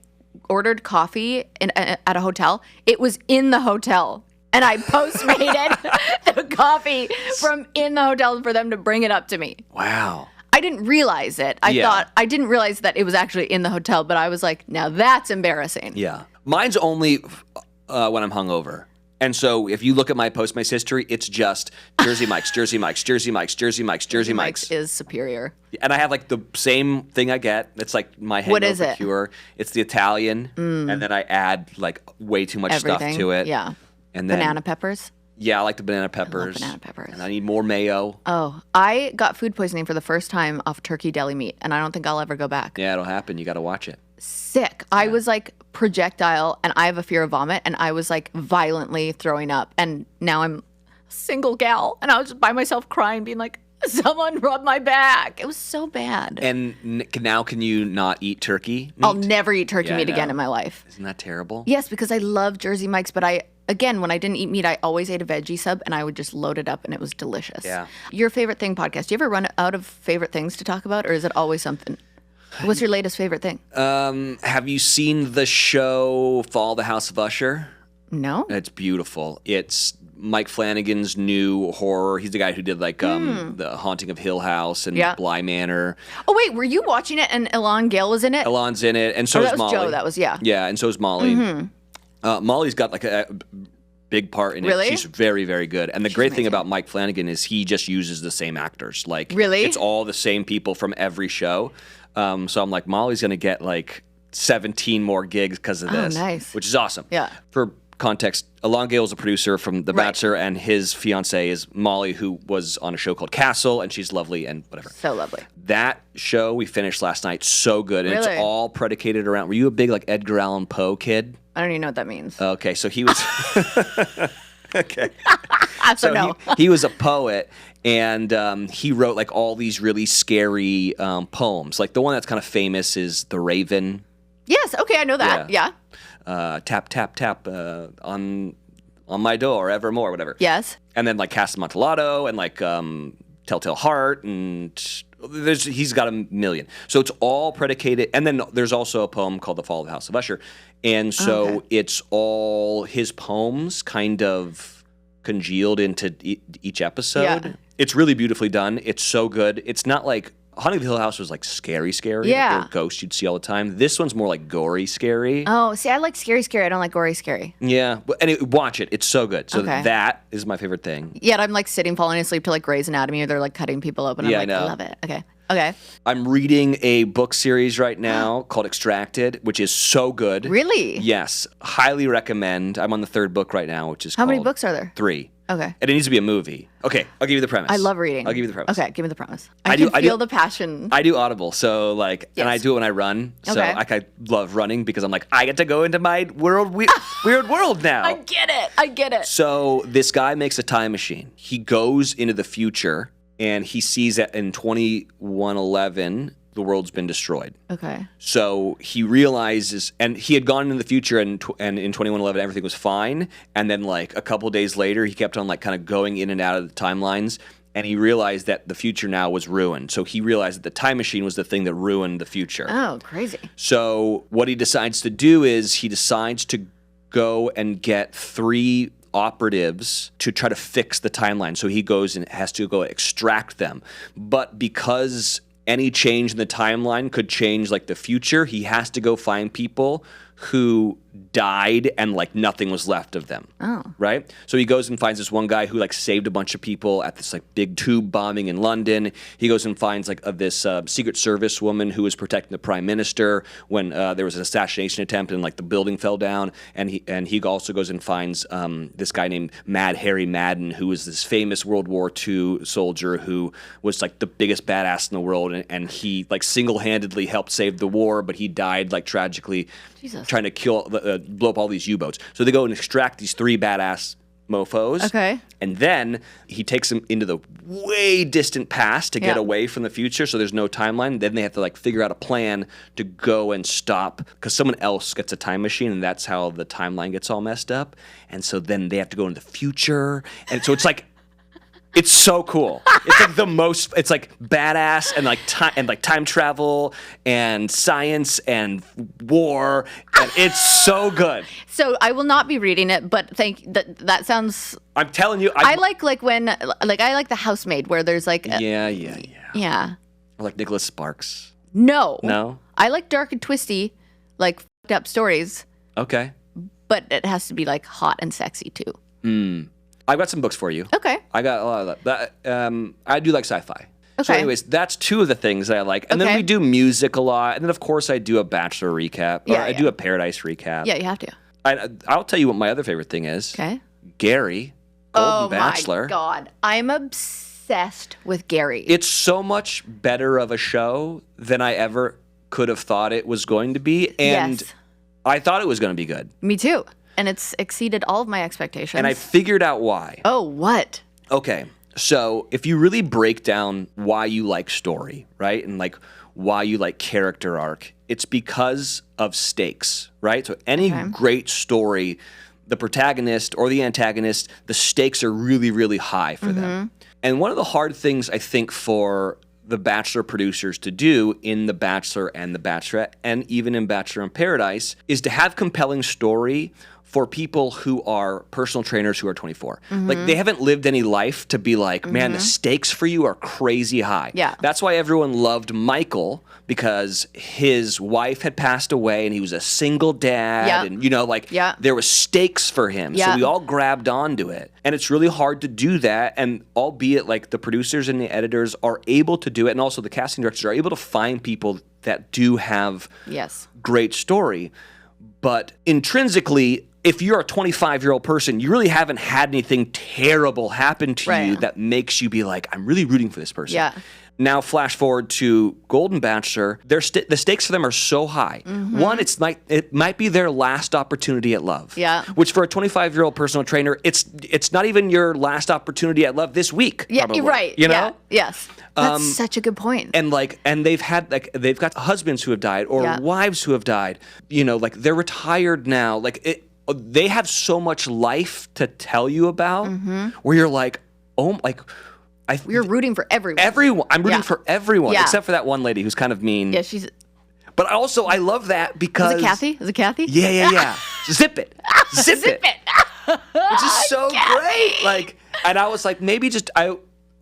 ordered coffee at a hotel. It was in the hotel. And I Postmated the coffee from in the hotel for them to bring it up to me. Wow. I didn't realize it. I didn't realize that it was actually in the hotel, but I was like, now that's embarrassing. Yeah. Mine's only when I'm hungover. And so if you look at my Postmates history, it's just Jersey Mike's, Jersey Mike's, Jersey Mike's, Jersey Mike's, Jersey Mike's. Is superior. And I have like the same thing I get. It's like my hangover cure. It's the Italian. And then I add like way too much stuff to it. Yeah. And then banana peppers. Yeah, I like the banana peppers. I love banana peppers. And I need more mayo. Oh, I got food poisoning for the first time off turkey deli meat, and I don't think I'll ever go back. Yeah, it'll happen. You got to watch it. Sick. I was like projectile, and I have a fear of vomit, and I was like violently throwing up, and now I'm a single gal, and I was just by myself crying, being like, Someone rubbed my back. It was so bad. And now can you not eat turkey meat? I'll never eat turkey meat again in my life. Isn't that terrible? Yes, because I love Jersey Mike's, but when I didn't eat meat, I always ate a veggie sub, and I would just load it up, and it was delicious. Yeah. Your favorite thing podcast, do you ever run out of favorite things to talk about, or is it always something? What's your latest favorite thing? Have you seen the show Fall the House of Usher? No. It's beautiful. It's Mike Flanagan's new horror. He's the guy who did The Haunting of Hill House and Bly Manor. Oh, wait, were you watching it and Elan Gale was in it? Elan's in it, and so is Molly. Joe, that was, yeah. Yeah, and so is Molly. Mm-hmm. Molly's got like a big part in it. Really? She's very, very good. And the great thing about Mike Flanagan is he just uses the same actors. Like, really? It's all the same people from every show. So I'm like, Molly's going to get like 17 more gigs because of this. Oh, nice. Which is awesome. Yeah. For context, Elan Gale is a producer from The Bachelor, and his fiancée is Molly, who was on a show called Castle, and she's lovely and whatever. So lovely. That show we finished last night, so good. And Really? It's all predicated around, were you a big like Edgar Allan Poe kid? I don't even know what that means. Okay, so he was... Okay. So no. he was a poet, and he wrote like all these really scary poems. Like the one that's kind of famous is The Raven. Yes, okay, I know that. Yeah. Tap, tap, tap on my door, evermore, whatever. Yes. And then like Casa Amontillado and like Telltale Heart, and he's got a million. So it's all predicated. And then there's also a poem called The Fall of the House of Usher. And so it's all his poems kind of congealed into each episode. Yeah. It's really beautifully done. It's so good. It's not like Haunting of Hill House was like scary. Yeah. Like there were ghosts you'd see all the time. This one's more like gory scary. Oh, see, I like scary. I don't like gory scary. Yeah. And watch it. It's so good. So that is my favorite thing. Yet I'm like falling asleep to like Grey's Anatomy, or they're like cutting people open. Yeah, I'm like, I love it. Okay. I'm reading a book series right now called Extracted, which is so good. Really? Yes. Highly recommend. I'm on the third book right now, which is How many books are there? 3. Okay. And it needs to be a movie. Okay, I'll give you the premise. I love reading. I'll give you the premise. Okay, give me the premise. I can feel the passion. I do Audible, so like, and I do it when I run. So like, I love running because I'm like, I get to go into my weird world now. I get it. So this guy makes a time machine. He goes into the future, and he sees that in 2111, the world's been destroyed. Okay. So he realizes, and he had gone into the future, and in 2111 everything was fine. And then like a couple days later, he kept on like kind of going in and out of the timelines, and he realized that the future now was ruined. So he realized that the time machine was the thing that ruined the future. Oh, crazy. So what he decides to do is he decides to go and get 3 operatives to try to fix the timeline. So he goes and has to go extract them. But because any change in the timeline could change like the future, he has to go find people who died and like nothing was left of them. Oh. Right? So he goes and finds this one guy who like saved a bunch of people at this like big tube bombing in London. He goes and finds like this Secret Service woman who was protecting the Prime Minister when there was an assassination attempt and like the building fell down. And he also goes and finds this guy named Mad Harry Madden, who was this famous World War II soldier who was like the biggest badass in the world, and he like single-handedly helped save the war, but he died like tragically. Jesus. Trying to blow up all these U-boats. So they go and extract these 3 badass mofos. Okay. And then he takes them into the way distant past to get away from the future, so there's no timeline. Then they have to like figure out a plan to go and stop, because someone else gets a time machine, and that's how the timeline gets all messed up. And so then they have to go into the future. And so it's like, it's so cool. It's like the most. It's like badass and like time travel and science and war, and it's so good. So I will not be reading it, but that sounds. I'm telling you, I like when I like The Housemaid, where there's like yeah. Or like Nicholas Sparks. No. I like dark and twisty, like fucked up stories. Okay. But it has to be like hot and sexy too. I've got some books for you. Okay. I got a lot of that. I do like sci-fi. Okay. So anyways, that's 2 of the things that I like. And then we do music a lot. And then, of course, I do a Bachelor recap. Or I do a Paradise recap. Yeah, you have to. I'll tell you what my other favorite thing is. Okay. Gary, Golden Bachelor. Oh, my God. I'm obsessed with Gary. It's so much better of a show than I ever could have thought it was going to be. And I thought it was going to be good. Me too. And it's exceeded all of my expectations. And I figured out why. Oh, what? Okay. So if you really break down why you like story, right? And like why you like character arc, it's because of stakes, right? So any great story, the protagonist or the antagonist, the stakes are really, really high for them. And one of the hard things I think for the Bachelor producers to do in The Bachelor and The Bachelorette, and even in Bachelor in Paradise, is to have compelling story for people who are personal trainers who are 24. Like, they haven't lived any life to be like, man, the stakes for you are crazy high. Yeah. That's why everyone loved Michael, because his wife had passed away and he was a single dad. And, you know, like, there was stakes for him. So we all grabbed onto it. And it's really hard to do that. And albeit, like, the producers and the editors are able to do it, and also the casting directors are able to find people that do have great story. But intrinsically, if you're a 25-year-old person, you really haven't had anything terrible happen to you that makes you be like, I'm really rooting for this person. Yeah. Now, flash forward to Golden Bachelor. The stakes for them are so high. One, it might be their last opportunity at love. Yeah. Which for a 25-year-old personal trainer, it's not even your last opportunity at love this week. Yeah, probably, right. You know? Yeah. Yes. That's such a good point. And they've got husbands who have died or wives who have died. You know, like, they're retired now. Like, they have so much life to tell you about where you're like, oh, like, You're rooting for everyone. I'm rooting for everyone, except for that one lady who's kind of mean. Yeah, she's... But I love that because... Is it Kathy? Is it Kathy? Yeah. Zip it. Zip it. Which is so great. Like, and I was like, maybe just...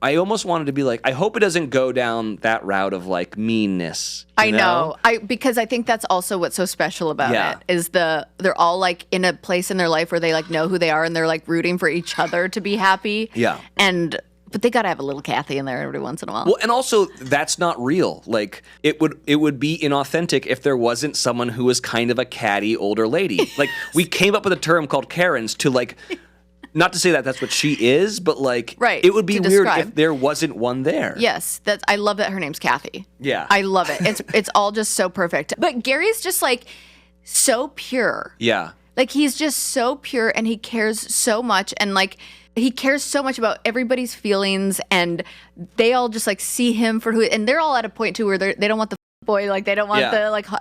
I almost wanted to be like, I hope it doesn't go down that route of, like, meanness. I know. Because I think that's also what's so special about it is they're all, like, in a place in their life where they, like, know who they are and they're, like, rooting for each other to be happy. Yeah. But they got to have a little Kathy in there every once in a while. Well, and also, that's not real. Like, it would be inauthentic if there wasn't someone who was kind of a catty older lady. Like, we came up with a term called Karens to, like... Not to say that that's what she is, but, like, it would be weird if there wasn't one there. Yes, I love that her name's Kathy. Yeah. I love it. It's all just so perfect. But Gary's just, like, so pure. Yeah. Like, he's just so pure, and he cares so much, and, like, he cares so much about everybody's feelings, and they all just, like, see him for who, and they're all at a point, too, where they don't want the boy, like, they don't want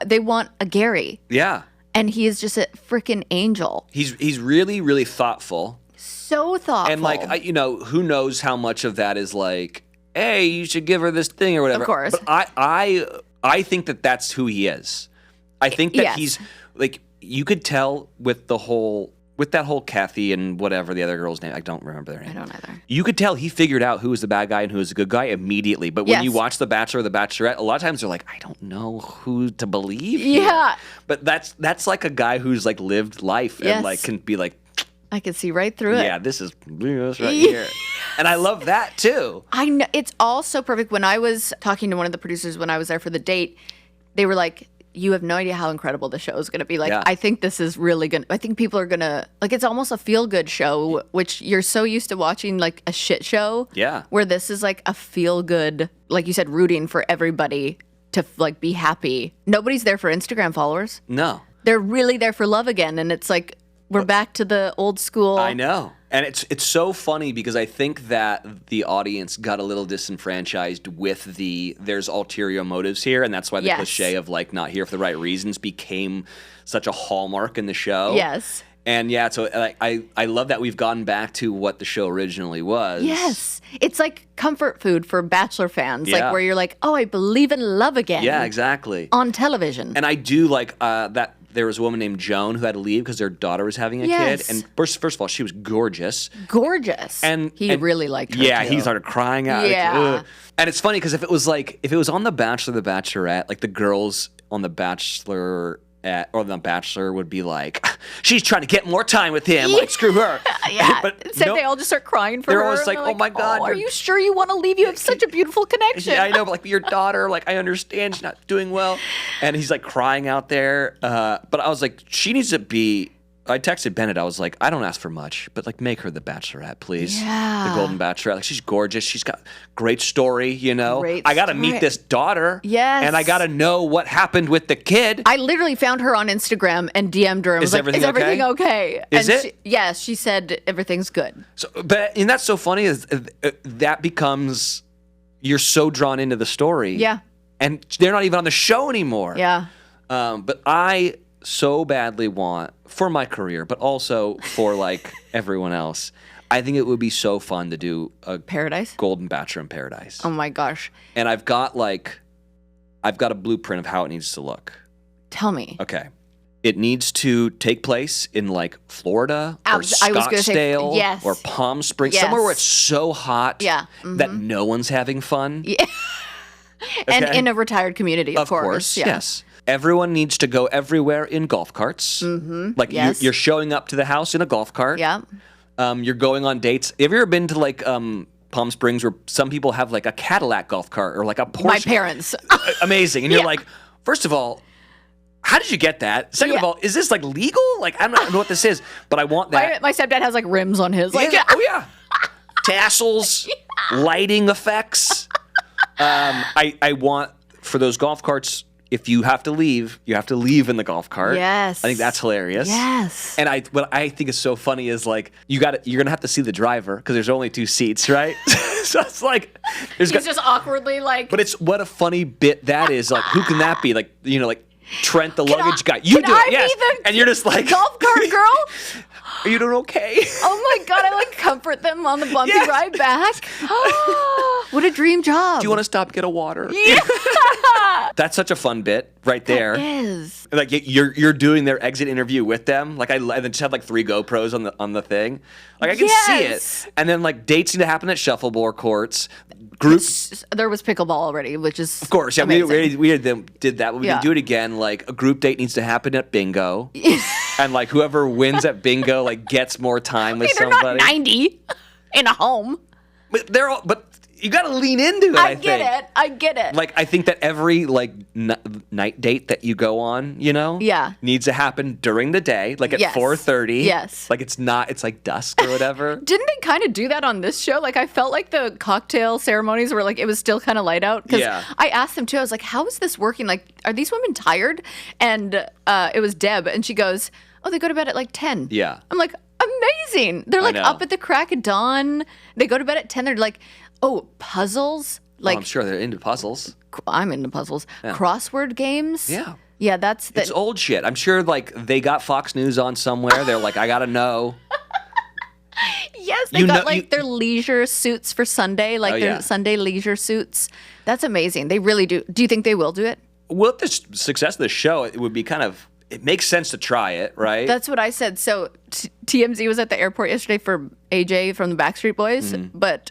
they want a Gary. Yeah. And he is just a freaking angel. He's really, really thoughtful. So thoughtful. And, like, you know, who knows how much of that is like, hey, you should give her this thing or whatever. Of course. But I think that that's who he is. I think that he's, like, you could tell with that whole Kathy and whatever the other girl's name, I don't remember their name. I don't either. You could tell he figured out who was the bad guy and who was the good guy immediately. But when you watch The Bachelor or The Bachelorette, a lot of times they're like, I don't know who to believe here. Yeah. But that's like a guy who's, like, lived life and, like, can be like, I could see right through it. Yeah, this is right here. And I love that, too. I know. It's all so perfect. When I was talking to one of the producers when I was there for the date, they were like, you have no idea how incredible the show is going to be. Like, I think this is really going to, I think people are going to, like, it's almost a feel-good show, which you're so used to watching, like, a shit show. Yeah. Where this is, like, a feel-good, like you said, rooting for everybody to, like, be happy. Nobody's there for Instagram followers. No. They're really there for love again. And it's like, we're back to the old school. I know. And it's so funny because I think that the audience got a little disenfranchised with there's ulterior motives here, and that's why the cliche of, like, not here for the right reasons became such a hallmark in the show. Yes. And yeah, so I love that we've gone back to what the show originally was. Yes. It's like comfort food for Bachelor fans, like where you're like, oh, I believe in love again. Yeah, exactly. On television. And I do like that. There was a woman named Joan who had to leave because their daughter was having a kid. And first of all, she was gorgeous. Gorgeous. And he really liked her. Yeah, too. He started crying out. Yeah. Like, and it's funny because if it was on The Bachelor, The Bachelorette, like the girls on The Bachelor or The Bachelor would be like, she's trying to get more time with him. Like, screw her. Yeah. But Except they all just start crying for her. They're always like, oh my God. Are you sure you want to leave? You have such a beautiful connection. Yeah, I know, but, like, your daughter, like, I understand she's not doing well. And he's, like, crying out there. But I was like, she needs to be I texted Bennett. I was like, I don't ask for much, but like make her the Bachelorette, please. Yeah. The Golden Bachelorette. Like she's gorgeous. She's got great story, you know. I got to meet this daughter. Yes. And I got to know what happened with the kid. I literally found her on Instagram and DM'd her and was like, is everything okay? Is it? Yes, she said everything's good. So, and that's so funny is that becomes, you're so drawn into the story. Yeah. And they're not even on the show anymore. Yeah. But I so badly want, for my career, but also for like everyone else, I think it would be so fun to do a Paradise? Golden Bachelor in Paradise. Oh my gosh. And I've got a blueprint of how it needs to look. Tell me. Okay. It needs to take place in like Florida or I was gonna say, Scottsdale yes. or Palm Springs, Yes. somewhere where it's so hot Mm-hmm. that no one's having fun. Yeah. And Okay? in a retired community, of course. Yeah. Yes. Everyone needs to go everywhere in golf carts. Mm-hmm. Like Yes. you're showing up to the house in a golf cart. Yeah. You're going on dates. Have you ever been to like Palm Springs where some people have like a Cadillac golf cart or like a Porsche? My parents. Amazing. And you're Yeah. like, first of all, how did you get that? Second of Yeah. all, is this like legal? Like I don't know what this is, but I want that. My stepdad has like rims on his. Like, Yeah. Oh yeah. Tassels, lighting effects. I want for those golf carts. If you have to leave in the golf cart. Yes. I think that's hilarious. Yes. And what I think is so funny is like you're gonna have to see the driver because there's only 2 seats, right? So it's like He's just awkwardly like. But it's what a funny bit that is. Like who can that be? Like like Trent the luggage guy. You can do I it, yes. be the And you're just like golf cart girl? Are you doing okay? Oh my God, I like comfort them on the bumpy Yes. ride back. What a dream job. Do you want to stop and get a water? Yeah. That's such a fun bit right there. It is. Like you're doing their exit interview with them. Like and then just have like 3 GoPros on the thing. Like I can Yes. see it. And then like dates need to happen at shuffleboard courts. Groups. There was pickleball already, which is Of course, yeah, amazing. we did that. But we Yeah. can do it again. Like a group date needs to happen at bingo, and like whoever wins at bingo like gets more time with They're somebody. not 90 in a home. But you got to lean into it. I get think. it. I get it. Like I think that every like night date that you go on, Yeah. needs to happen during the day, like at Yes. 4:30. Yes. Like it's like dusk or whatever. Didn't they kind of do that on this show? Like I felt like the cocktail ceremonies were like it was still kind of light out. Because Yeah. I asked them too. I was like, "How is this working? Like, are these women tired?" And it was Deb, and she goes, "Oh, they go to bed at like 10." Yeah. I'm like, amazing. They're like know. up at the crack of dawn. They go to bed at 10. They're like, oh, puzzles. Like I'm sure they're into puzzles. I'm into puzzles. Crossword games. Yeah. Yeah, that's It's old shit. I'm sure like they got Fox News on somewhere. They're like, I gotta know. Yes, they got their leisure suits for Sunday, like their Sunday leisure suits. That's amazing. They really do. Do you think they will do it? With the success of the show, it would be it makes sense to try it, right? That's what I said. So TMZ was at the airport yesterday for AJ from the Backstreet Boys, but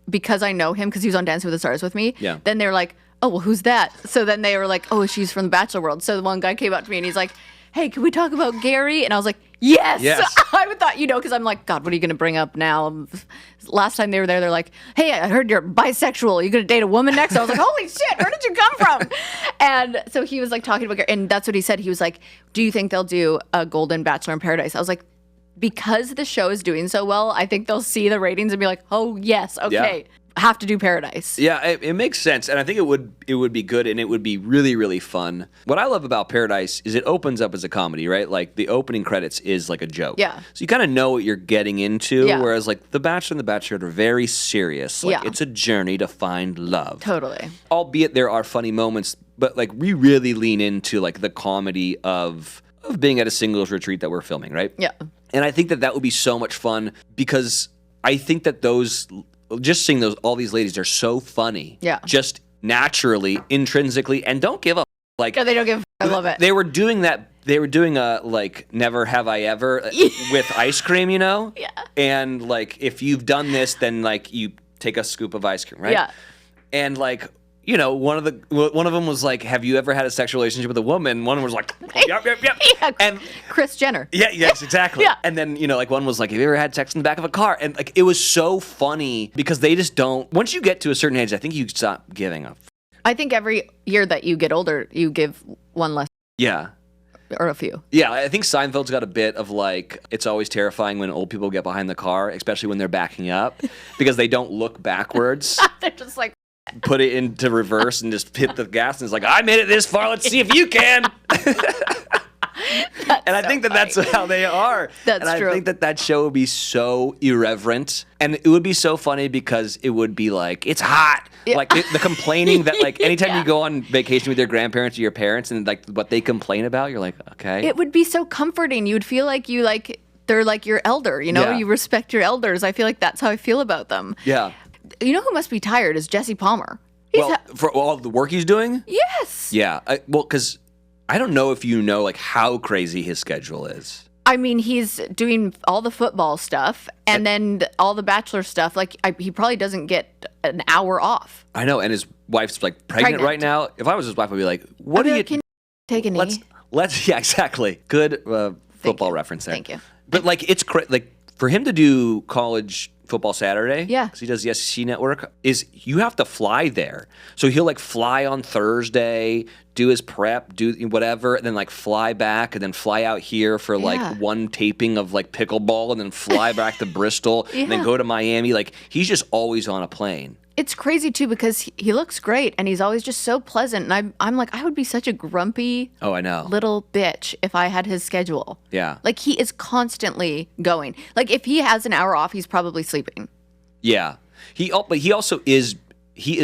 because I know him because he was on Dancing with the Stars with me, then they were like, oh, well, who's that? So then they were like, oh, she's from the Bachelor world. So the one guy came up to me and he's like, hey, can we talk about Gary? And I was like, yes. I would thought, because I'm like, God, what are you going to bring up now? Last time they were there, they're like, hey, I heard you're bisexual. Are you going to date a woman next? I was like, holy shit, where did you come from? And so he was like talking about Gary. And that's what he said. He was like, do you think they'll do a Golden Bachelor in Paradise? I was like, because the show is doing so well, I think they'll see the ratings and be like, oh, yes, okay. Have to do Paradise. Yeah, it makes sense, and I think it would be good, and it would be really, really fun. What I love about Paradise is it opens up as a comedy, right? Like the opening credits is like a joke. Yeah. So you kind of know what you're getting into, Yeah. whereas like The Bachelor and The Bachelorette are very serious. Like it's a journey to find love. Totally. Albeit there are funny moments, but like we really lean into like the comedy of being at a singles retreat that we're filming, right? Yeah. And I think that would be so much fun because I think that just seeing all these ladies are so funny. Yeah. Just naturally, intrinsically, and don't give up. Like No, they don't give. I love it. They were doing that. They were doing a like Never Have I Ever with ice cream, Yeah. And like if you've done this, then like you take a scoop of ice cream, right? Yeah. And like one of them was like, have you ever had a sexual relationship with a woman? One was like, yep. Yeah. And Kris Jenner. yes, exactly. Yeah. And then, like one was like, have you ever had sex in the back of a car? And like, it was so funny because they just don't, once you get to a certain age, I think you stop giving up. I think every year that you get older, you give one less. Yeah. or a few. Yeah, I think Seinfeld's got a bit of like, it's always terrifying when old people get behind the car, especially when they're backing up, because they don't look backwards. They're just like, put it into reverse and just hit the gas, and it's like, I made it this far, let's see if you can. And I think that's how they are. That's true. true. I think that show would be so irreverent, and it would be so funny because it would be like, it's hot. Yeah. Like the complaining that like anytime you go on vacation with your grandparents or your parents and like what they complain about, you're like, okay. It would be so comforting. You would feel like they're like your elder, you know? Yeah. You respect your elders. I feel like that's how I feel about them. Yeah. You know who must be tired is Jesse Palmer. For all the work he's doing? Yes. Yeah. Because I don't know if you know like how crazy his schedule is. I mean, he's doing all the football stuff and then all the Bachelor stuff. Like, he probably doesn't get an hour off. I know, and his wife's like pregnant right now. If I was his wife, I'd be like, "What do you can take a knee?" Let's yeah, exactly. Good football reference there. Thank you. But like, it's like for him to do college football Saturday, yeah, because he does the SEC network. Is you have to fly there, so he'll like fly on Thursday, do his prep, do whatever, and then like fly back, and then fly out here for like one taping of like pickleball, and then fly back to Bristol, and then go to Miami. Like he's just always on a plane. It's crazy too because he looks great and he's always just so pleasant. And I'm like, I would be such a grumpy little bitch if I had his schedule. Yeah. Like he is constantly going. Like if he has an hour off, he's probably sleeping. Yeah. But he also is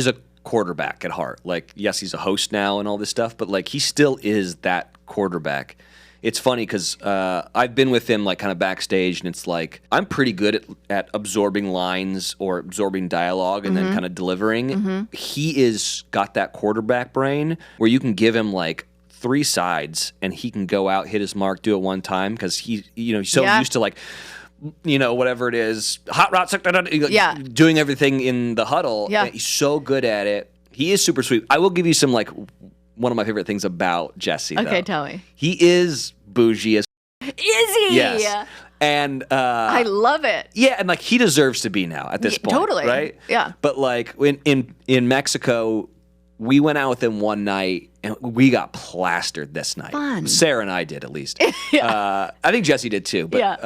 a quarterback at heart. Like, yes, he's a host now and all this stuff, but like he still is that quarterback. It's funny because I've been with him like kind of backstage, and it's like I'm pretty good at absorbing lines or absorbing dialogue and then kind of delivering. He is got that quarterback brain where you can give him like 3 sides and he can go out, hit his mark, do it one time because he's so used to like whatever it is, hot route, doing everything in the huddle. Yeah. He's so good at it. He is super sweet. I will give you some like one of my favorite things about Jesse. Okay, tell me. He is bougie as. Is he? Yes. And I love it. Yeah, and like he deserves to be now at this point. Totally. Right? Yeah. But like in Mexico, we went out with him one night and we got plastered this night. Fun. Sarah and I did at least. I think Jesse did too. But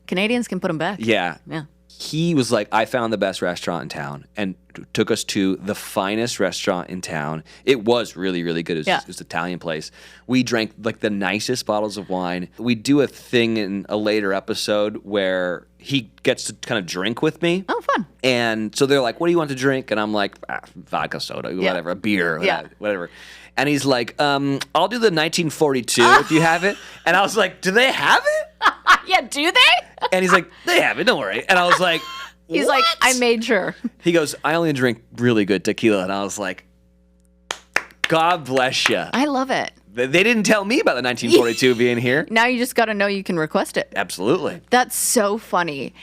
Canadians can put them back. Yeah. Yeah. He was like, I found the best restaurant in town and took us to the finest restaurant in town. It was really, really good. It was an Italian place. We drank like the nicest bottles of wine. We do a thing in a later episode where he gets to kind of drink with me. Oh, fun. And so they're like, what do you want to drink? And I'm like, vodka, soda, whatever, a beer, whatever. And he's like, I'll do the 1942 if you have it. And I was like, do they have it? Yeah, do they? And he's like, they have it, don't worry. And I was like, he's like, I made sure. He goes, I only drink really good tequila. And I was like, God bless you. I love it. They didn't tell me about the 1942 being here. Now you just got to know you can request it. Absolutely. That's so funny.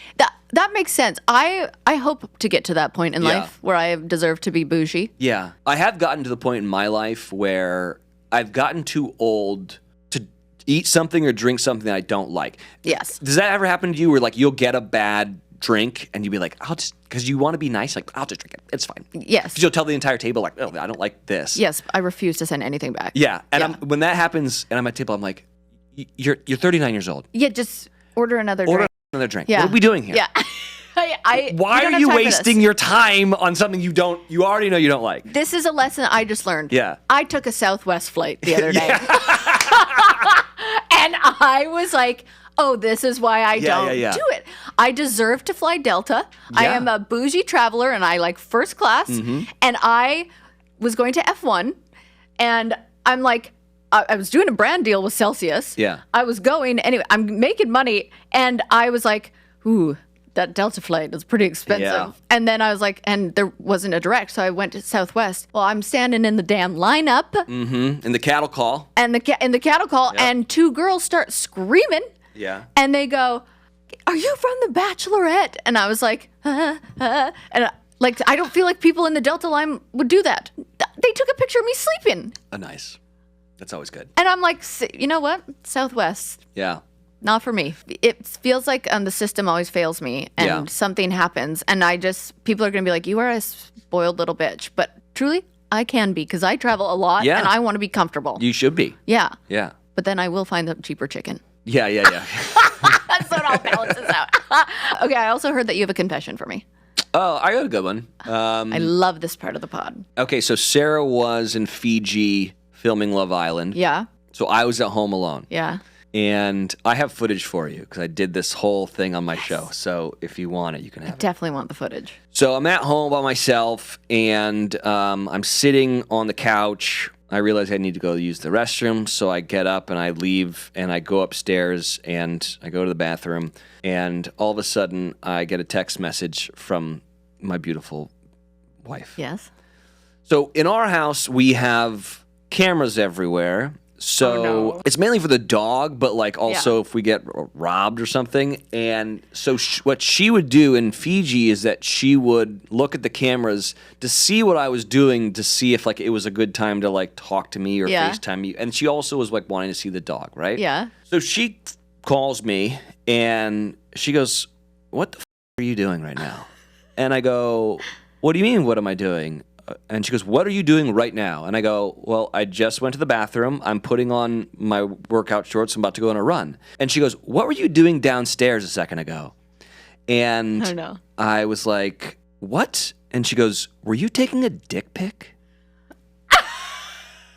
That makes sense. I hope to get to that point in life where I deserve to be bougie. Yeah. I have gotten to the point in my life where I've gotten too old to eat something or drink something that I don't like. Yes. Does that ever happen to you where like you'll get a bad drink and you'll be like, I'll just, because you want to be nice, like, I'll just drink it. It's fine. Yes. Because you'll tell the entire table like, oh, I don't like this. Yes. I refuse to send anything back. Yeah. And when that happens and I'm at table, I'm like, you're 39 years old. Yeah. Just order another drink. Another drink. Yeah. What are we doing here? Yeah. Why are you wasting your time on something you already know you don't like? This is a lesson I just learned. Yeah. I took a Southwest flight the other day. And I was like, oh, this is why I don't do it. I deserve to fly Delta. Yeah. I am a bougie traveler and I like first class. Mm-hmm. And I was going to F1 and I'm like, I was doing a brand deal with Celsius. Yeah. I was going, anyway, I'm making money. And I was like, ooh, that Delta flight is pretty expensive. Yeah. And then I was like, and there wasn't a direct, so I went to Southwest. Well, I'm standing in the damn lineup. Mm-hmm. In the cattle call. And in the cattle call, and 2 girls start screaming. Yeah. And they go, are you from The Bachelorette? And I was like, And I don't feel like people in the Delta line would do that. They took a picture of me sleeping. Oh, nice. That's always good. And I'm like, you know what? Southwest. Yeah. Not for me. It feels like the system always fails me and something happens. And people are going to be like, you are a spoiled little bitch. But truly, I can be because I travel a lot and I want to be comfortable. You should be. Yeah. Yeah. but then I will find the cheaper chicken. Yeah. So it all balances out. Okay, I also heard that you have a confession for me. Oh, I got a good one. I love this part of the pod. Okay, so Sarah was in Fiji filming Love Island. Yeah. So I was at home alone. Yeah. And I have footage for you because I did this whole thing on my show. So if you want it, you can have it. Definitely want the footage. So I'm at home by myself, and I'm sitting on the couch. I realize I need to go use the restroom, so I get up and I leave, and I go upstairs, and I go to the bathroom, and all of a sudden I get a text message from my beautiful wife. Yes. So in our house, we have cameras everywhere. So it's mainly for the dog, but like also if we get robbed or something. And so what she would do in Fiji is that she would look at the cameras to see what I was doing, to see if like it was a good time to like talk to me or FaceTime me. And she also was like wanting to see the dog, right? Yeah. So she calls me and she goes, "What the are you doing right now?" And I go, "What do you mean, what am I doing?" And she goes, "What are you doing right now?" And I go, "Well, I just went to the bathroom. I'm putting on my workout shorts. I'm about to go on a run." And she goes, "What were you doing downstairs a second ago?" And I was like, "What?" And she goes, "Were you taking a dick pic?"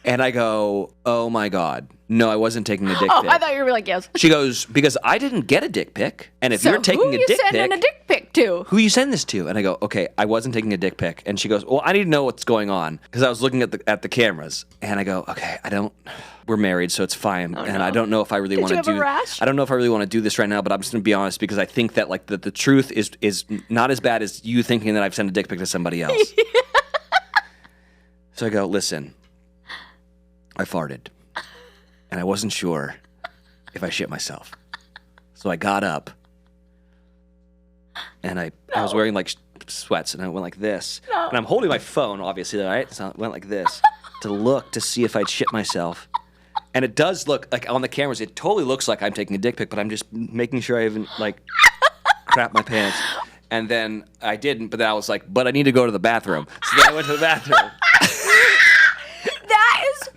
And I go, "Oh my God. No, I wasn't taking a dick pic." I thought you were like, yes. She goes, "Because I didn't get a dick pic. And if you're taking a dick pic, who you sending a dick pic to? Who you send this to?" And I go, "Okay, I wasn't taking a dick pic." And she goes, "Well, I need to know what's going on," because I was looking at the cameras. And I go, "Okay, we're married, so it's fine." And I don't know if I really want to do. I don't know if I really want to do this right now, but I'm just gonna be honest because I think that like the truth is not as bad as you thinking that I've sent a dick pic to somebody else. So I go, "Listen, I farted, and I wasn't sure if I shit myself. So I got up, and I was wearing like sweats, and I went like this. And I'm holding my phone, obviously, right? So I went like this to look to see if I'd shit myself. And it does look like on the cameras, it totally looks like I'm taking a dick pic, but I'm just making sure I haven't like crap my pants. And then I didn't, but then I was like, but I need to go to the bathroom. So then I went to the bathroom. That is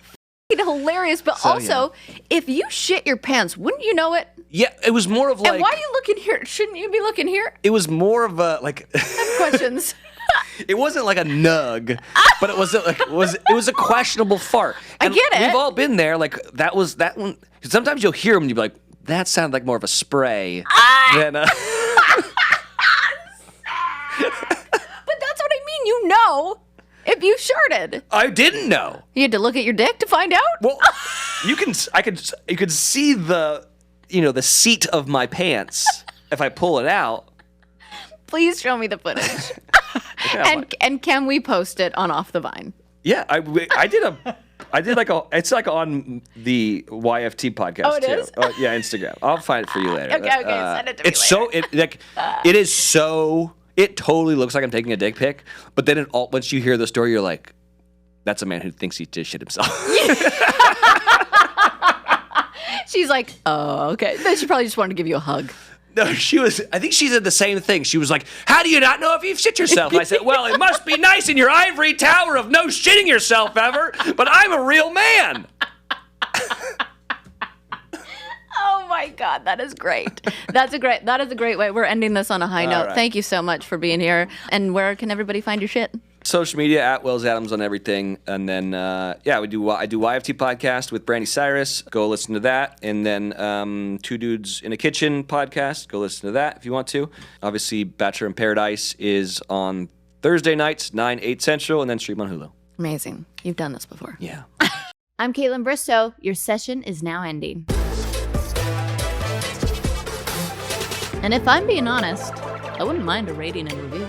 hilarious, but also, if you shit your pants, wouldn't you know it? Yeah, it was more of like... And why are you looking here? Shouldn't you be looking here? It was more of a, like... I have questions. It wasn't like a nug, but it was a questionable fart. And I get it. We've all been there, like, that one... Sometimes you'll hear them and you'll be like, that sounded like more of a spray than a... But that's what I mean, you know. If you sharded. I didn't know. You had to look at your dick to find out? Well, you could see the seat of my pants if I pull it out. Please show me the footage. And can we post it on Off the Vine? Yeah, I did like it's like on the YFT podcast oh, it too. Is? Yeah, Instagram. I'll find it for you later. Okay, send it to me It's later. It totally looks like I'm taking a dick pic, but then once you hear the story, you're like, that's a man who thinks he just shit himself. She's like, oh, okay. Then she probably just wanted to give you a hug. No, I think she said the same thing. She was like, how do you not know if you've shit yourself? And I said, well, it must be nice in your ivory tower of no shitting yourself ever, but I'm a real man. Oh my God, that is great. That is a great way. We're ending this on a high note. Right. Thank you so much for being here. And where can everybody find your shit? Social media at Wells Adams on everything. And then I do YFT podcast with Brandy Cyrus. Go listen to that. And then Two Dudes in a Kitchen podcast. Go listen to that if you want to. Obviously, Bachelor in Paradise is on Thursday nights, 9, 8 Central, and then stream on Hulu. Amazing. You've done this before. Yeah. I'm Kaitlyn Bristowe. Your session is now ending. And if I'm being honest, I wouldn't mind a rating and review.